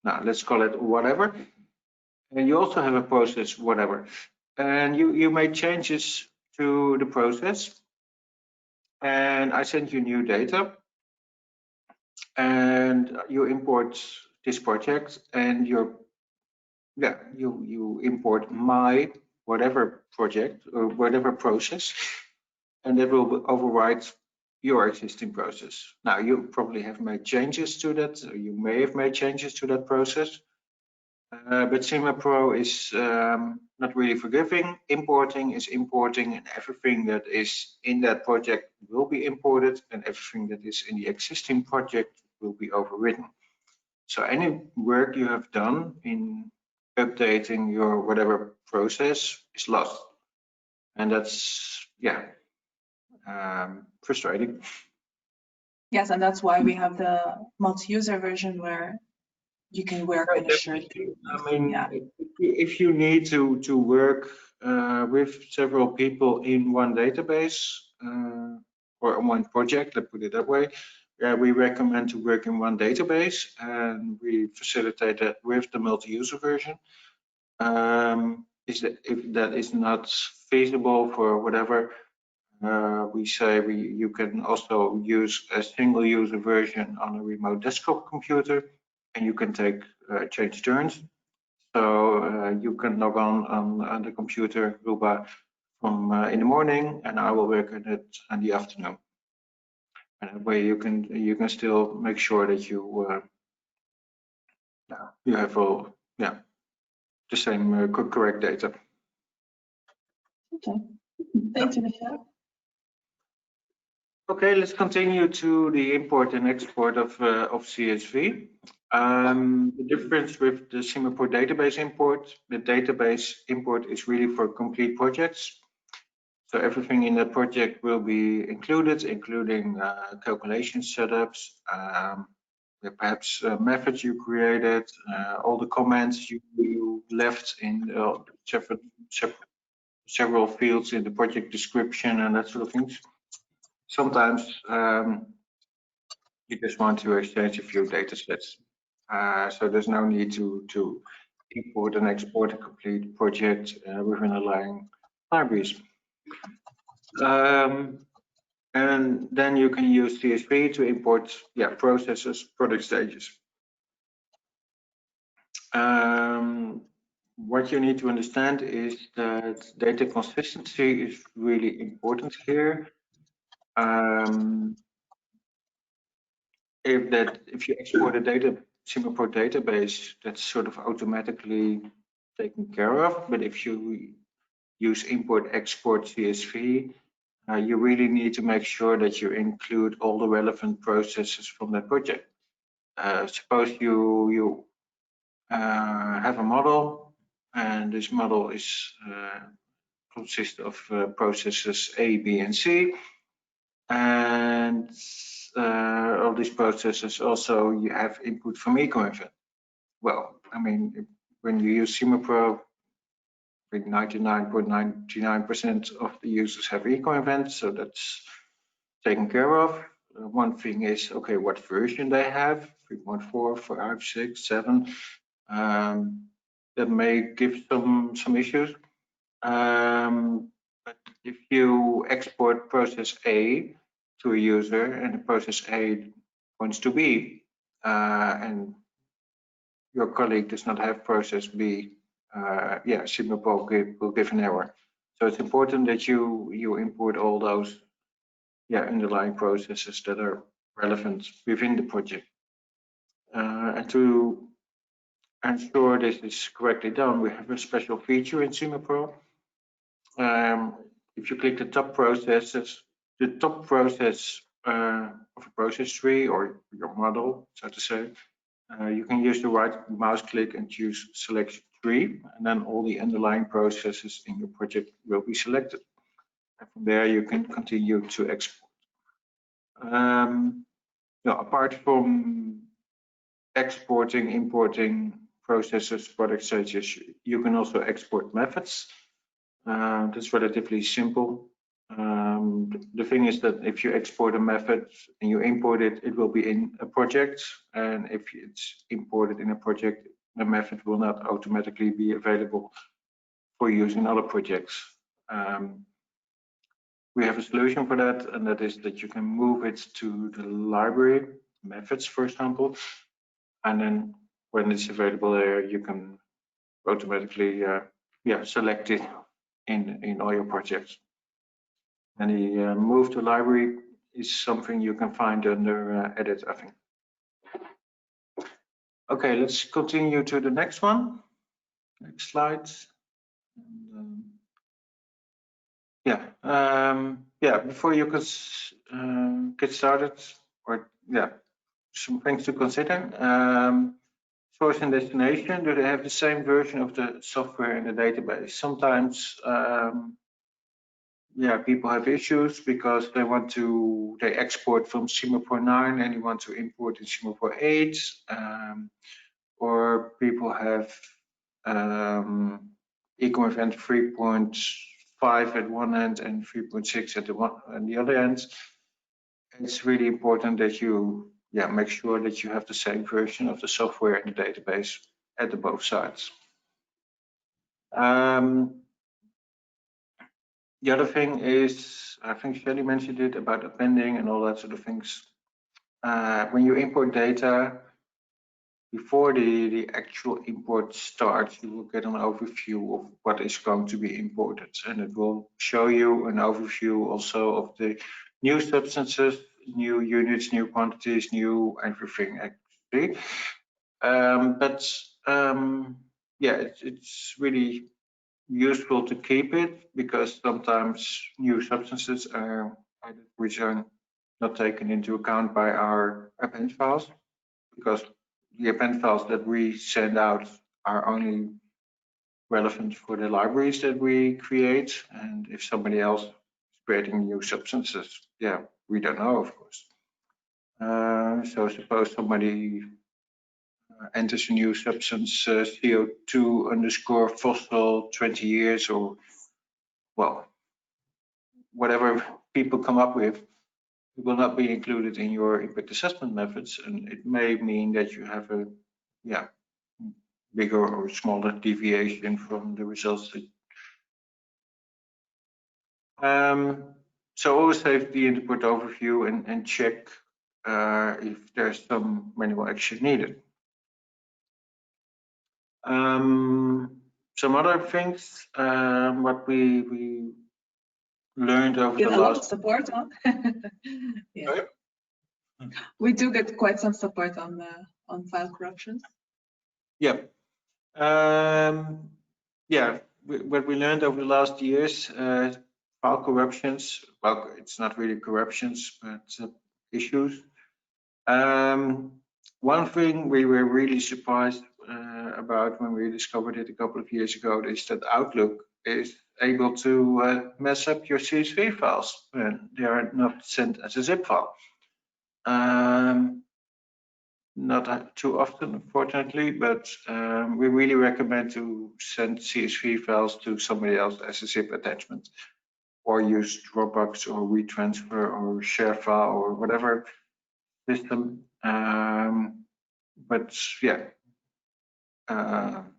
now let's call it whatever, and you also have a process whatever, and you made changes to the process, and I send you new data, and you import this project, and you import my whatever project or whatever process, and that will override your existing process. Now, you probably have made changes to that, or you may have made changes to that process, but SimaPro is not really forgiving. Importing is importing, and everything that is in that project will be imported, and everything that is in the existing project will be overridden. So any work you have done in updating your whatever process is lost, and that's frustrating. Yes, and that's why we have the multi-user version where you can work in a shared. I mean, if you need to work with several people in one database or on one project, let's put it that way, we recommend to work in one database, and we facilitate that with the multi-user version. If that is not feasible for whatever, we say you can also use a single user version on a remote desktop computer, and you can change turns. So you can log on the computer, Ruba, from in the morning, and I will work on it in the afternoon. And that way you can still make sure that you have all the same correct data. Okay, thank you, Michel. Okay, let's continue to the import and export of CSV. The difference with the SimaPro database import, the database import is really for complete projects. So everything in the project will be included, including calculation setups, perhaps methods you created, all the comments you left in separate several fields in the project description and that sort of things. Sometimes you just want to exchange a few data sets. So there's no need to import and export a complete project with underlying libraries. And then you can use CSV to import processes, product stages. What you need to understand is that data consistency is really important here. If you export a SimaPro database, that's sort of automatically taken care of. But if you use import export CSV, you really need to make sure that you include all the relevant processes from that project. Suppose you have a model, and this model is consists of processes A, B, and C, and all these processes also you have input from eco-event. Well, I mean, when you use SimaPro, I think 99.99% of the users have eco-events, so that's taken care of. One thing is, okay, what version they have, 3.4, 5, 6, 7. That may give some issues. But if you export process A to a user and the process A points to B, and your colleague does not have process B, SimaPro will give an error. So it's important that you import all those underlying processes that are relevant within the project. And to ensure this is correctly done, we have a special feature in SimaPro. If you click the top processes, the top process of a process tree or your model, so to say, you can use the right mouse click and choose select tree, and then all the underlying processes in your project will be selected. And from there, you can continue to export. Apart from exporting, importing processes, product stages, you can also export methods. That's relatively simple. The thing is that if you export a method and you import it, it will be in a project. And if it's imported in a project, the method will not automatically be available for use in other projects. We have a solution for that, and that is that you can move it to the library, methods, for example. And then when it's available there, you can automatically select it in all your projects. And the move to library is something you can find under edit, I think. Okay, let's continue to the next one. Next slide. Before you could get started, some things to consider. Source and destination, do they have the same version of the software in the database? Sometimes people have issues because they export from SimaPro 9 and you want to import in SimaPro 8, or people have eco-event 3.5 at one end and 3.6 at the other end. It's really important that you make sure that you have the same version of the software in the database at the both sides. The other thing is, I think Shelly mentioned it about appending and all that sort of things. When you import data, before the actual import starts, you will get an overview of what is going to be imported, and it will show you an overview also of the new substances, new units, new quantities, new everything actually. It's really useful to keep it because sometimes new substances are added which are not taken into account by our append files, because the append files that we send out are only relevant for the libraries that we create, and if somebody else is creating new substances, we don't know, of course. So suppose somebody enters a new substance, CO2 _ fossil 20 years or well, whatever people come up with, it will not be included in your impact assessment methods, and it may mean that you have a bigger or smaller deviation from the results. So always have the input overview and check if there's some manual action needed. Some other things, what we learned over Get the a lot last of support on. Yeah. Sorry? We do get quite some support on file corruptions. Yeah. Yeah, what we learned over the last years, file corruptions, well, it's not really corruptions, but issues. One thing we were really surprised about when we discovered it a couple of years ago is that Outlook is able to mess up your CSV files when they are not sent as a zip file. Not too often, unfortunately, but we really recommend to send CSV files to somebody else as a zip attachment, or use Dropbox or WeTransfer or ShareFile or whatever system. But yeah,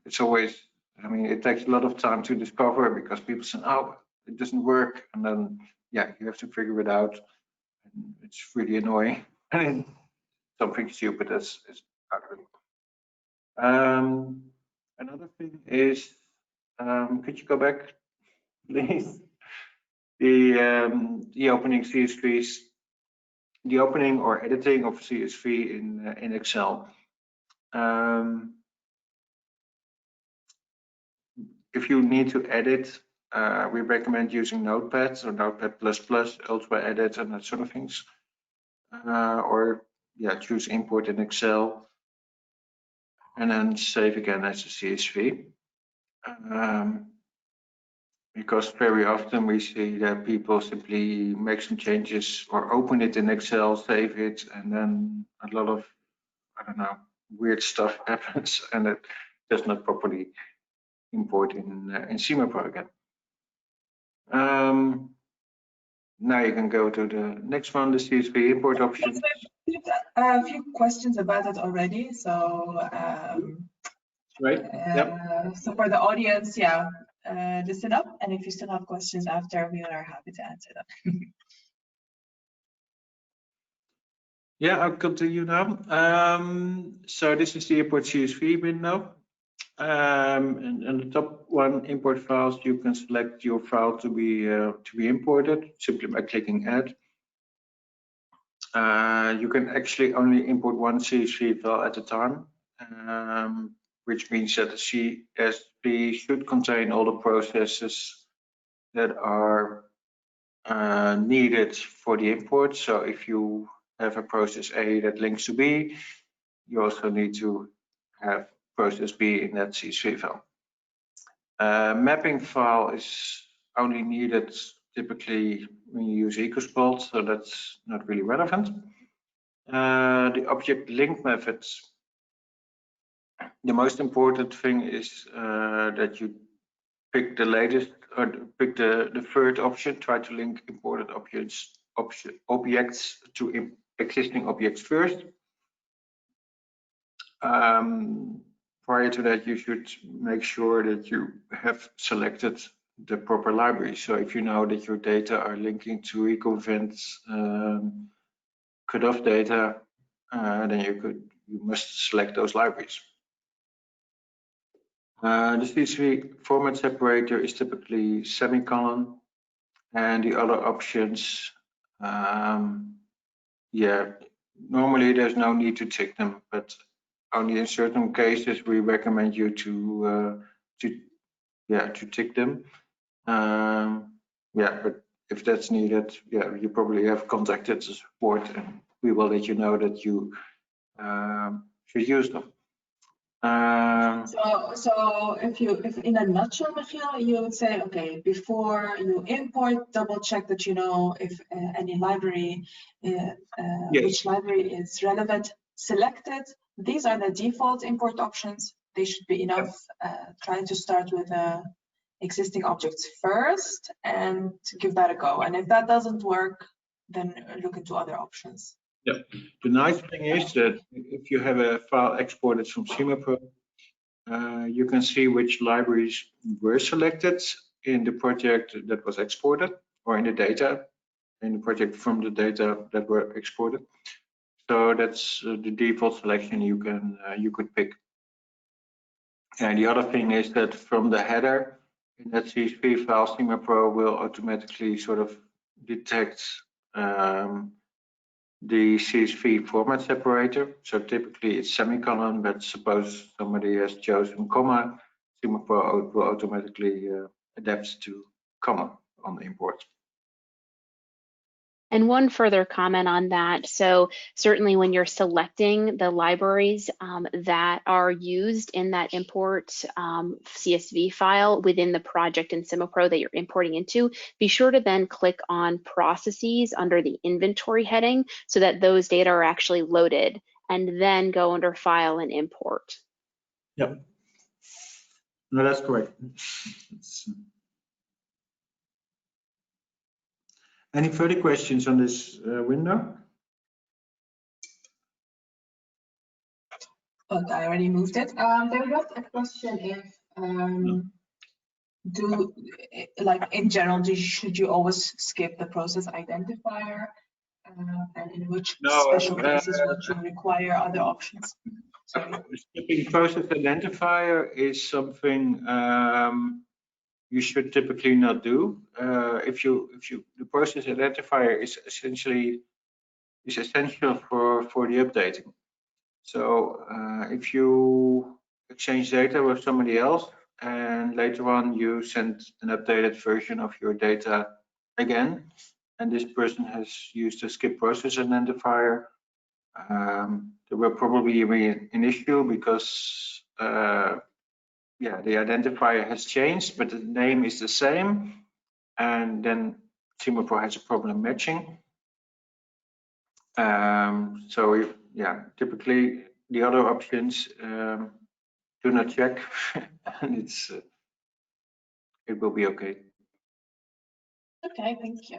it's always, I mean, it takes a lot of time to discover because people say, oh, it doesn't work. And then, yeah, you have to figure it out. And it's really annoying. Something stupid as Outlook. Another thing is, could you go back, please? The opening CSVs, the opening or editing of CSV in Excel. If you need to edit, we recommend using Notepad or Notepad++, Ultra Edit, and that sort of things. Or yeah, choose import in Excel and then save again as a CSV. Because very often we see that people simply make some changes or open it in Excel, save it, and then a lot of, I don't know, weird stuff happens and it does not properly import in SimaPro again. Now you can go to the next one, the CSV import options. A few questions about it already. So, right. So for the audience, yeah, listen up. And if you still have questions after, we are happy to answer them. Yeah, I'll continue now. So this is the import CSV window. And the top one, import files, you can select your file to be imported simply by clicking add. You can actually only import one CSV file at a time, which means that the CSV should contain all the processes that are needed for the import. So if you have a process A that links to B, you also need to have process B in that CSV file. Mapping file is only needed typically when you use EcoSpot, so that's not really relevant. The object link methods. The most important thing is that you pick the latest or pick the third option. Try to link imported objects to existing objects first. Prior to that, you should make sure that you have selected the proper library. So if you know that your data are linking to Ecovent's cutoff data, then you must select those libraries. The CSV format separator is typically semicolon, and the other options, yeah, normally there's no need to tick them, but only in certain cases we recommend you to tick them. Yeah, but if that's needed, yeah, you probably have contacted the support, and we will let you know that you should use them. So if in a nutshell, Michiel, you would say, okay, before you import, double check that you know if any library, yes, which library is relevant, selected. These are the default import options. They should be enough. Try to start with existing objects first and give that a go. And if that doesn't work, then look into other options. Yeah, the nice thing is that if you have a file exported from SimaPro, you can see which libraries were selected in the project that was exported, or in the data, in the project from the data that were exported. So that's the default selection you could pick. And the other thing is that from the header in that CSV file, SimaPro will automatically sort of detect the CSV format separator. So typically it's semicolon, but suppose somebody has chosen comma, SimaPro will automatically adapt to comma on the import. And one further comment on that. So certainly when you're selecting the libraries that are used in that import CSV file within the project in SimaPro that you're importing into, be sure to then click on processes under the inventory heading so that those data are actually loaded, and then go under file and import. Yep. No, that's correct. Any further questions on this window? Okay, I already moved it. There was a question if like in general, should you always skip the process identifier, and in which special cases would you require other options? Sorry. Skipping process identifier is something you should typically not do. If the process identifier is essential for the updating. So if you exchange data with somebody else and later on you send an updated version of your data again, and this person has used a skip process identifier, there will probably be an issue because yeah, the identifier has changed, but the name is the same, and then SimaPro has a problem matching. So yeah, typically the other options do not check, and it will be okay. Okay, thank you.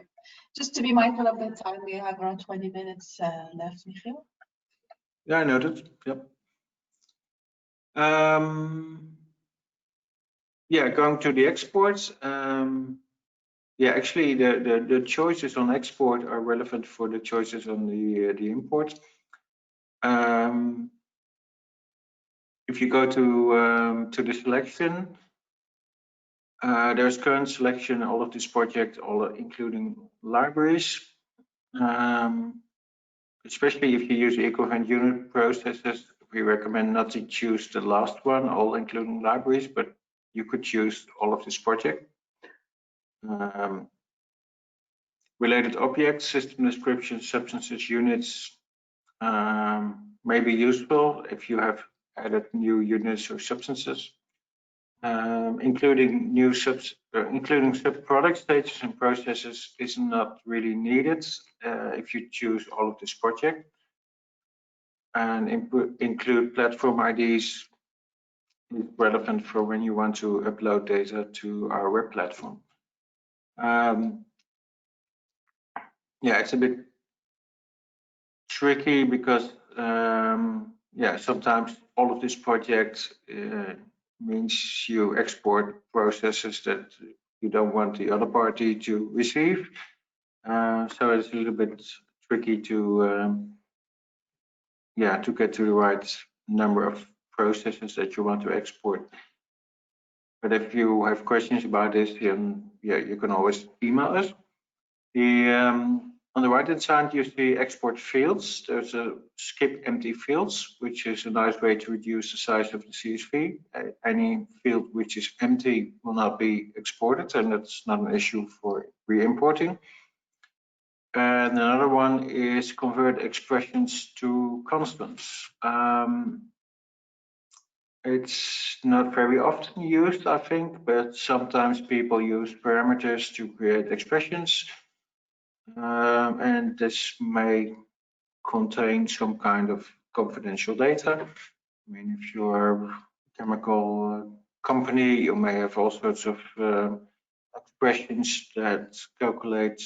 Just to be mindful of the time, we have around 20 minutes left, Michiel. Yeah, I noted. Yep. Yeah, going to the exports. Yeah, actually, the choices on export are relevant for the choices on the import. If you go to the selection, there's current selection, all of this project, including libraries. Especially if you use equivalent unit processes, we recommend not to choose the last one, all including libraries, but you could choose all of this project. Related objects, system descriptions, substances, units may be useful if you have added new units or substances. Including sub-product stages and processes is not really needed if you choose all of this project. And include platform IDs is relevant for when you want to upload data to our web platform. Yeah, it's a bit tricky because yeah, sometimes all of this project means you export processes that you don't want the other party to receive. So it's a little bit tricky to yeah, to get to the right number of processes that you want to export. But if you have questions about this, then yeah, you can always email us. On the right-hand side, you see export fields. There's a skip empty fields, which is a nice way to reduce the size of the CSV. Any field which is empty will not be exported, and that's not an issue for re-importing. And another one is convert expressions to constants. It's not very often used, I think, but sometimes people use parameters to create expressions. And this may contain some kind of confidential data. I mean, if you are a chemical company, you may have all sorts of expressions that calculate,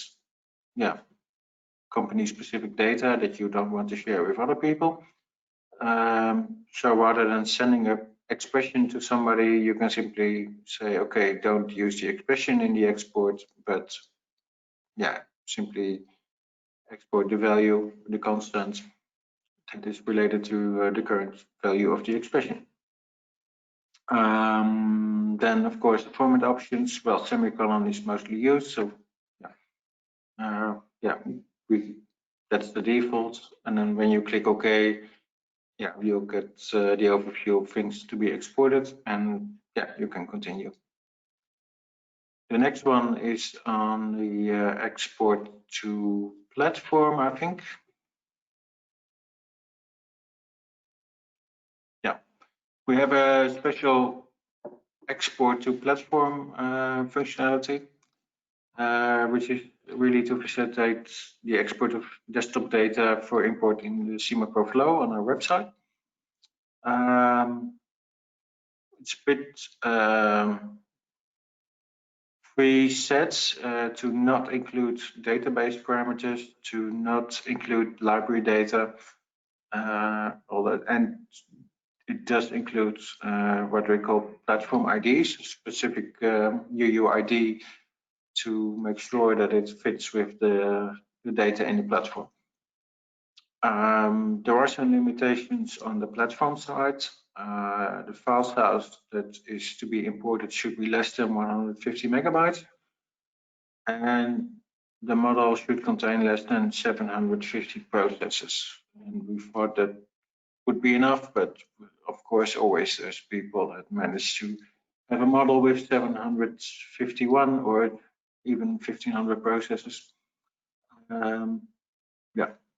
company-specific data that you don't want to share with other people. So rather than sending an expression to somebody, you can simply say, okay, don't use the expression in the export, but simply export the value, the constant that is related to the current value of the expression. Then, of course, the format options. Well, semicolon is mostly used, so that's the default. And then when you click OK, you'll get the overview of things to be exported, and you can continue. The next one is on the export to platform, I think. We have a special export to platform functionality, which is really to facilitate the export of desktop data for import in the SimaPro flow on our website. It's a bit presets to not include database parameters, to not include library data, all that, and it does include what we call platform IDs, specific UUID, to make sure that it fits with the data in the platform. There are some limitations on the platform side. The file size that is to be imported should be less than 150 megabytes, and the model should contain less than 750 processes. And we thought that would be enough, but of course, always there's people that manage to have a model with 751 or even 1500 processes.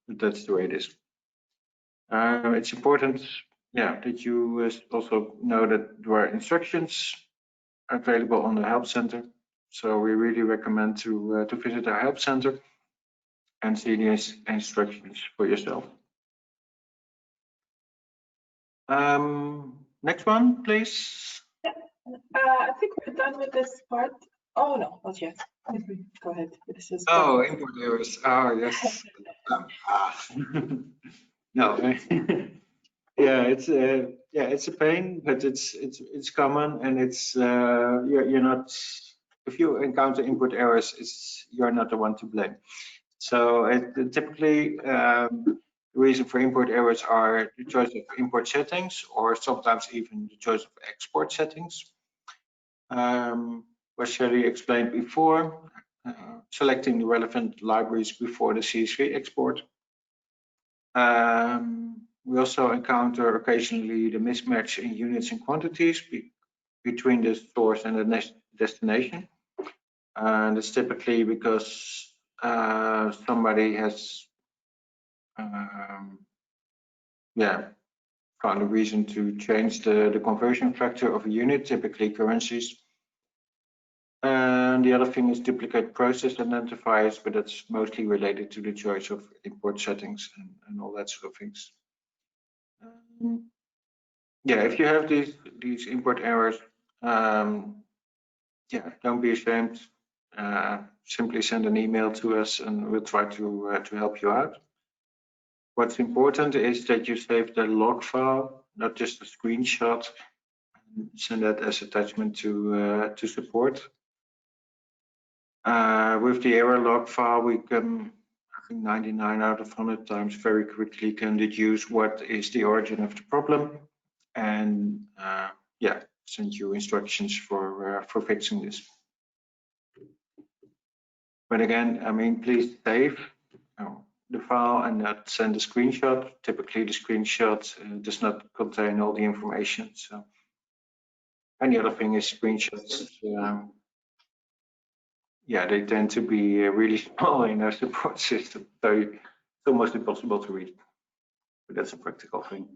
That's the way it is. It's important, that you also know that there are instructions available on the help center. So we really recommend to visit our help center and see these instructions for yourself. Next one, please. I think we're done with this part. Oh no, not yet. Go ahead. This is import errors. Oh yes. No. It's a pain, but it's common, and it's you're not. If you encounter import errors, you're not the one to blame. So typically, the reason for import errors are the choice of import settings, or sometimes even the choice of export settings. What Sherry explained before, selecting the relevant libraries before the CSV export. We also encounter occasionally the mismatch in units and quantities between the source and the destination. And it's typically because somebody has found a reason to change the conversion factor of a unit, typically currencies. And the other thing is duplicate process identifiers, but that's mostly related to the choice of import settings and all that sort of things. If you have these import errors, don't be ashamed. Simply send an email to us, and we'll try to help you out. What's important is that you save the log file, not just a screenshot, and send that as attachment to support. With the error log file, we can, I think 99 out of 100 times, very quickly can deduce what is the origin of the problem, and send you instructions for fixing this. But again, I mean, please save the file and not send a screenshot. Typically, the screenshot does not contain all the information. So, and the other thing is screenshots. They tend to be really small in our support system, so it's almost impossible to read. But that's a practical thing.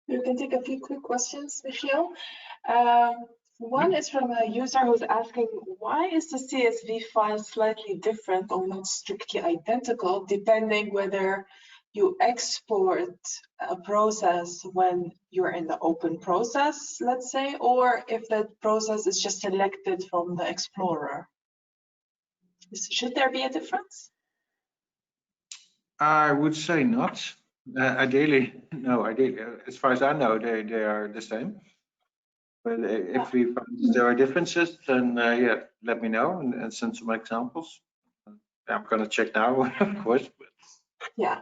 You can take a few quick questions, Michiel. One is from a user who's asking, why is the CSV file slightly different or not strictly identical, depending whether you export a process when you're in the open process, let's say, or if that process is just selected from the Explorer. Should there be a difference? I would say not. Ideally, no. Ideally, as far as I know, they are the same. But if we find there are differences, then yeah, let me know and send some examples. I'm gonna check now, of course. But Yeah.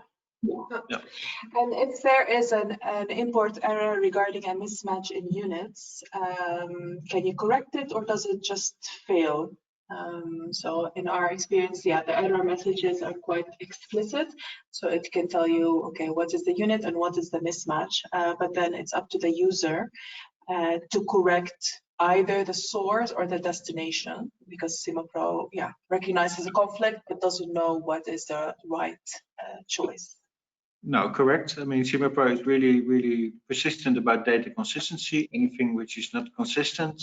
Yeah. And if there is an import error regarding a mismatch in units, can you correct it, or does it just fail? So in our experience, yeah, the error messages are quite explicit. So it can tell you, okay, what is the unit and what is the mismatch, but then it's up to the user to correct either the source or the destination, because SimaPro, yeah, recognizes a conflict but doesn't know what is the right choice. No, correct. I mean, SimaPro is really persistent about data consistency. Anything which is not consistent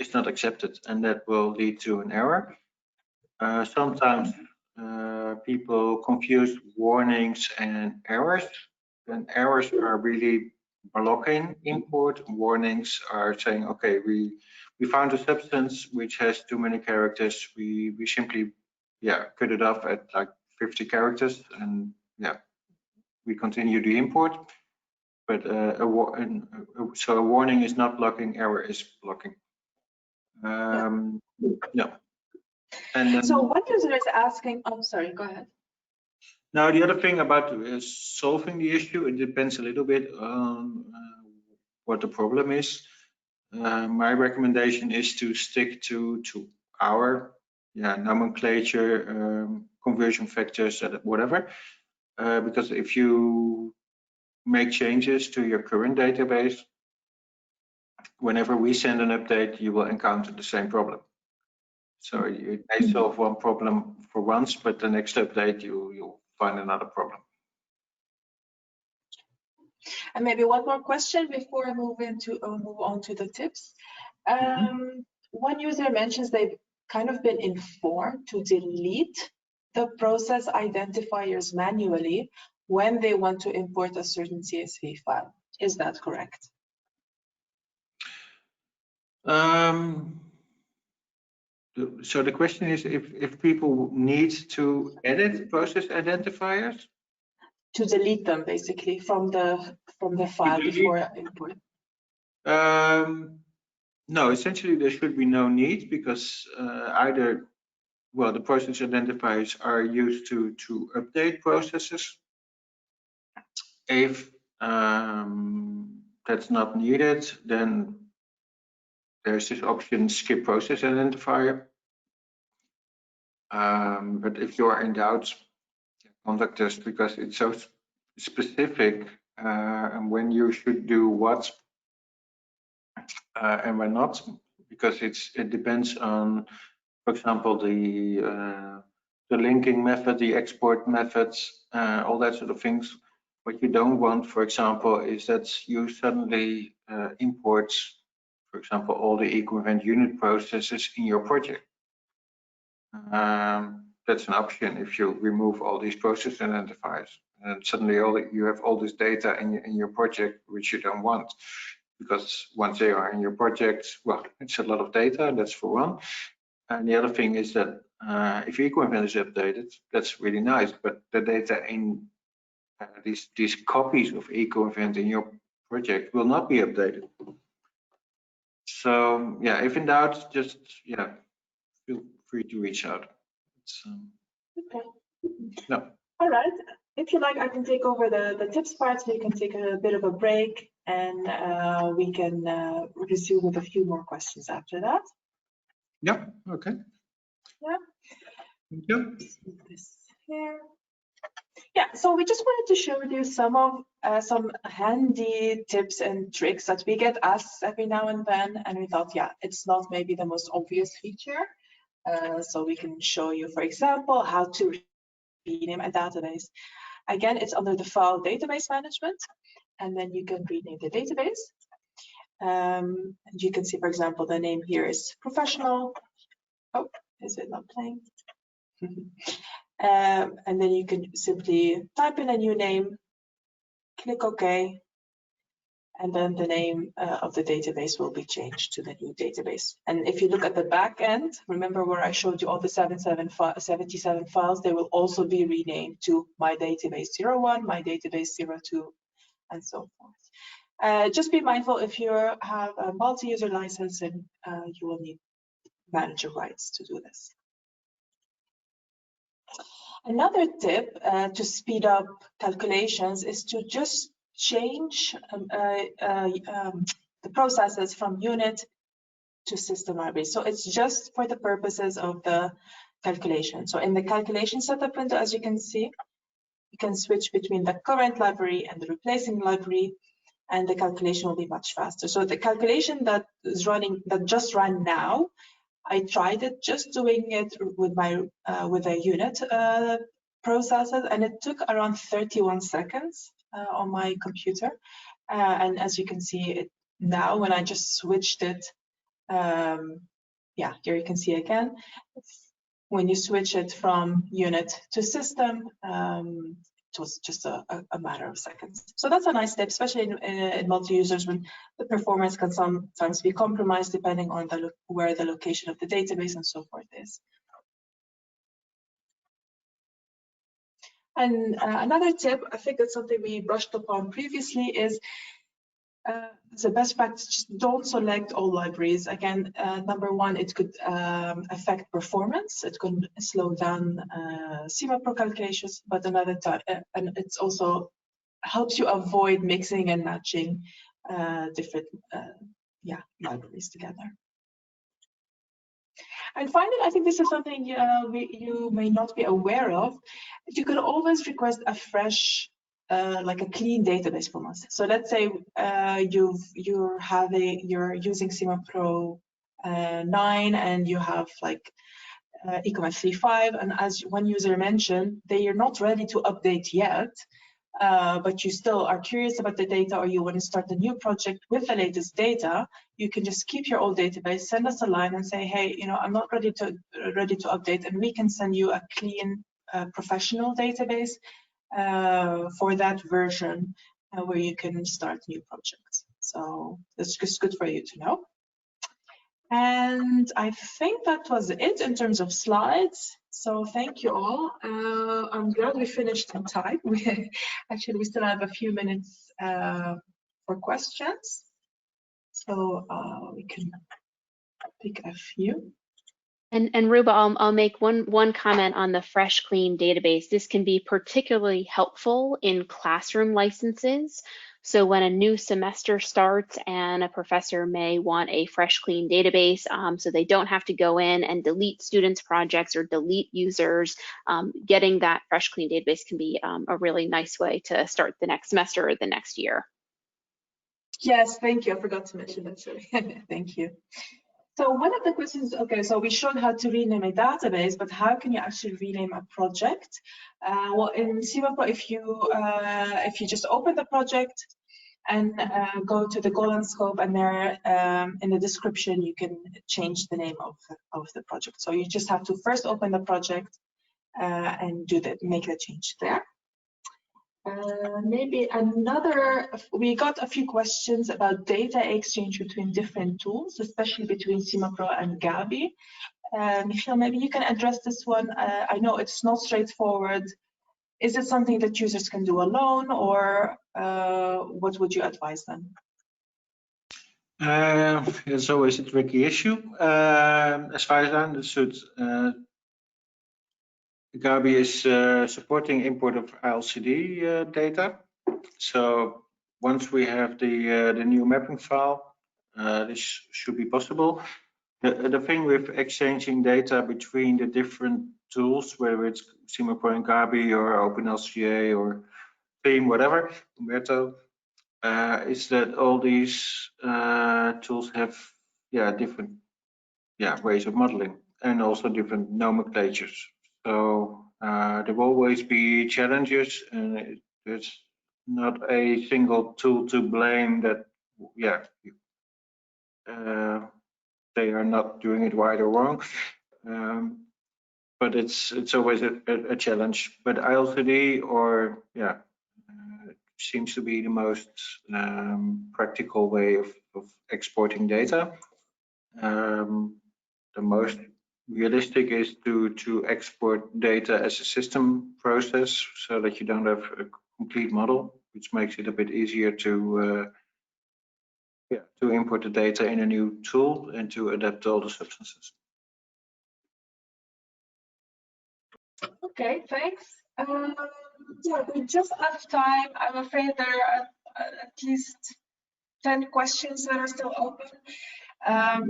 is not accepted, and that will lead to an error. Sometimes people confuse warnings and errors. And errors are really blocking import. Warnings are saying, okay, we found a substance which has too many characters. We simply, yeah, cut it off at like 50 characters, and yeah, we continue the import. But so a warning is not blocking, error is blocking. Yeah. And then, so one user is asking, oh, sorry, go ahead. now the other thing about solving the issue, it depends a little bit on what the problem is. My recommendation is to stick to our nomenclature, conversion factors, whatever. Because if you make changes to your current database, whenever we send an update, you will encounter the same problem. So you may solve one problem for once, but the next update you'll find another problem. And maybe one more question before I move on to the tips. One user mentions they've kind of been informed to delete the process identifiers manually when they want to import a certain CSV file. Is that correct? So the question is if people need to edit process identifiers? To delete them basically from the file before import. No, essentially there should be no need, because either, well, the process identifiers are used to update processes. If that's not needed, then there's this option skip process identifier. But if you are in doubt, contact us, because it's so specific and when you should do what and when not, because it depends on, for example, the linking method, the export methods, all that sort of things. What you don't want, for example, is that you suddenly import, for example, all the equivalent unit processes in your project. That's an option if you remove all these process identifiers, and suddenly you have all this data in your project which you don't want, because once they are in your project, well, it's a lot of data. That's for one. And the other thing is that if equivalent is updated, that's really nice, but the data in these copies of equivalent in your project will not be updated. So yeah, if in doubt, just feel free to reach out. Okay. No. All right. If you like, I can take over the tips part, so you can take a bit of a break, and we can resume with a few more questions after that. Yeah. Okay. Yeah. Thank you. This here. Yeah. So we just wanted to share with you some handy tips and tricks that we get asked every now and then, and we thought, yeah, it's not maybe the most obvious feature. So we can show you, for example, how to rename a database. Again, it's under the file database management, and then you can rename the database. And you can see, for example, the name here is professional. Oh, is it not playing? and then you can simply type in a new name, click OK, and then the name of the database will be changed to the new database. And if you look at the back end, remember where I showed you all the 77 files, they will also be renamed to my database 01, my database 02, and so forth. Just be mindful if you have a multi-user license, and you will need manager rights to do this. Another tip to speed up calculations is to just change the processes from unit to system library. So it's just for the purposes of the calculation. So in the calculation setup window, as you can see, you can switch between the current library and the replacing library, and the calculation will be much faster. So the calculation that is running, that just ran now, I tried it just doing it with my with a unit processes, and it took around 31 seconds on my computer. And as you can see it now, when I just switched it, yeah, here you can see again, when you switch it from unit to system, it was just a matter of seconds. So that's a nice step, especially in multi-users, when the performance can sometimes be compromised depending on where the location of the database and so forth is. And another tip, I think it's something we brushed upon previously, is the best practice, just don't select all libraries. Again, number one, it could affect performance. It could slow down SimaPro calculations, but another time, and it's also helps you avoid mixing and matching different libraries together. And finally, I think this is something you may not be aware of. You could always request a fresh, like a clean database from us. So let's say you're using SimaPro 9, and you have like Ecommerce 3.5, and as one user mentioned, they are not ready to update yet. But you still are curious about the data, or you want to start a new project with the latest data, you can just keep your old database, send us a line and say, hey, I'm not ready to update, and we can send you a clean professional database for that version where you can start new projects. So that's just good for you to know. And I think that was it in terms of slides. So thank you all. I'm glad we finished in time. Actually, we still have a few minutes for questions. So we can pick a few. And Ruba, I'll make one comment on the fresh, clean database. This can be particularly helpful in classroom licenses. So when a new semester starts and a professor may want a fresh, clean database, so they don't have to go in and delete students' projects or delete users, getting that fresh, clean database can be a really nice way to start the next semester or the next year. Yes, thank you. I forgot to mention that, sorry. Thank you. So one of the questions, okay, so we showed how to rename a database, but how can you actually rename a project? Well, in SimaPro, if you just open the project and go to the goal and scope, and there in the description you can change the name of the project. So you just have to first open the project and make the change there. Maybe we got a few questions about data exchange between different tools, especially between SimaPro and Gabi. Michiel, maybe you can address this one. I know it's not straightforward. Is it something that users can do alone, or what would you advise them? It's always a tricky issue. As far as I understood, Gabi is supporting import of LCD data. So once we have the new mapping file, this should be possible. The thing with exchanging data between the different tools, whether it's SimaPro and Gabi or OpenLCA or Theme, whatever, Umberto, is that all these tools have different ways of modeling and also different nomenclatures. So there will always be challenges, and there's not a single tool to blame that they are not doing it right or wrong. but it's always a challenge. But ILCD or seems to be the most practical way of exporting data. The most realistic is to export data as a system process so that you don't have a complete model, which makes it a bit easier to import the data in a new tool and to adapt all the substances. Okay, thanks. Yeah, we're just out of time. I'm afraid there are at least 10 questions that are still open.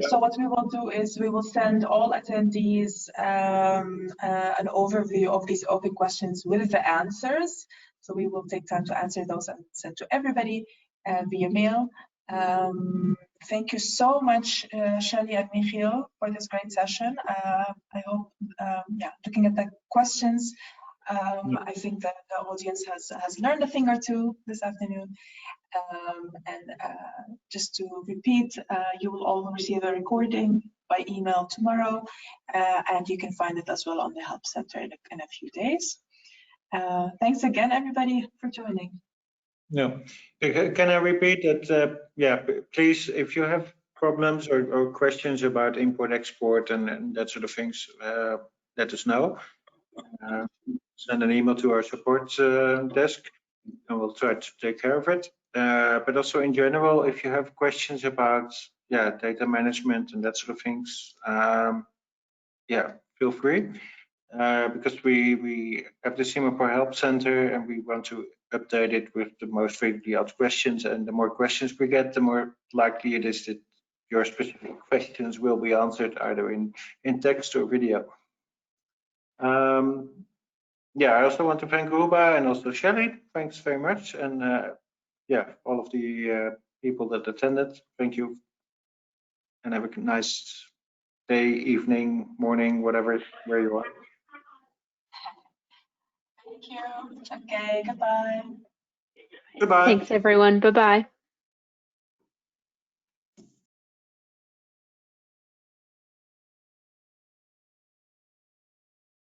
So what we will do is we will send all attendees an overview of these open questions with the answers. So we will take time to answer those and send to everybody via mail. Thank you so much, Shelley and Michiel, for this great session. I hope, looking at the questions, I think that the audience has learned a thing or two this afternoon. Just to repeat, you will all receive a recording by email tomorrow, and you can find it as well on the Help Center in a few days. Thanks again, everybody, for joining. No, can I repeat that? Please, if you have problems or questions about import-export and that sort of things, let us know. Send an email to our support desk, and we'll try to take care of it. But also in general, if you have questions about data management and that sort of things, feel free. Because we have the SimaPro Help Center and we want to update it with the most frequently asked questions, and the more questions we get, the more likely it is that your specific questions will be answered either in text or video. I also want to thank Ruba and also Shelley. Thanks very much, and all of the people that attended. Thank you, and have a nice day, evening, morning, whatever, where you are. Thank you. Okay, goodbye. Goodbye. Thanks, everyone. Bye-bye.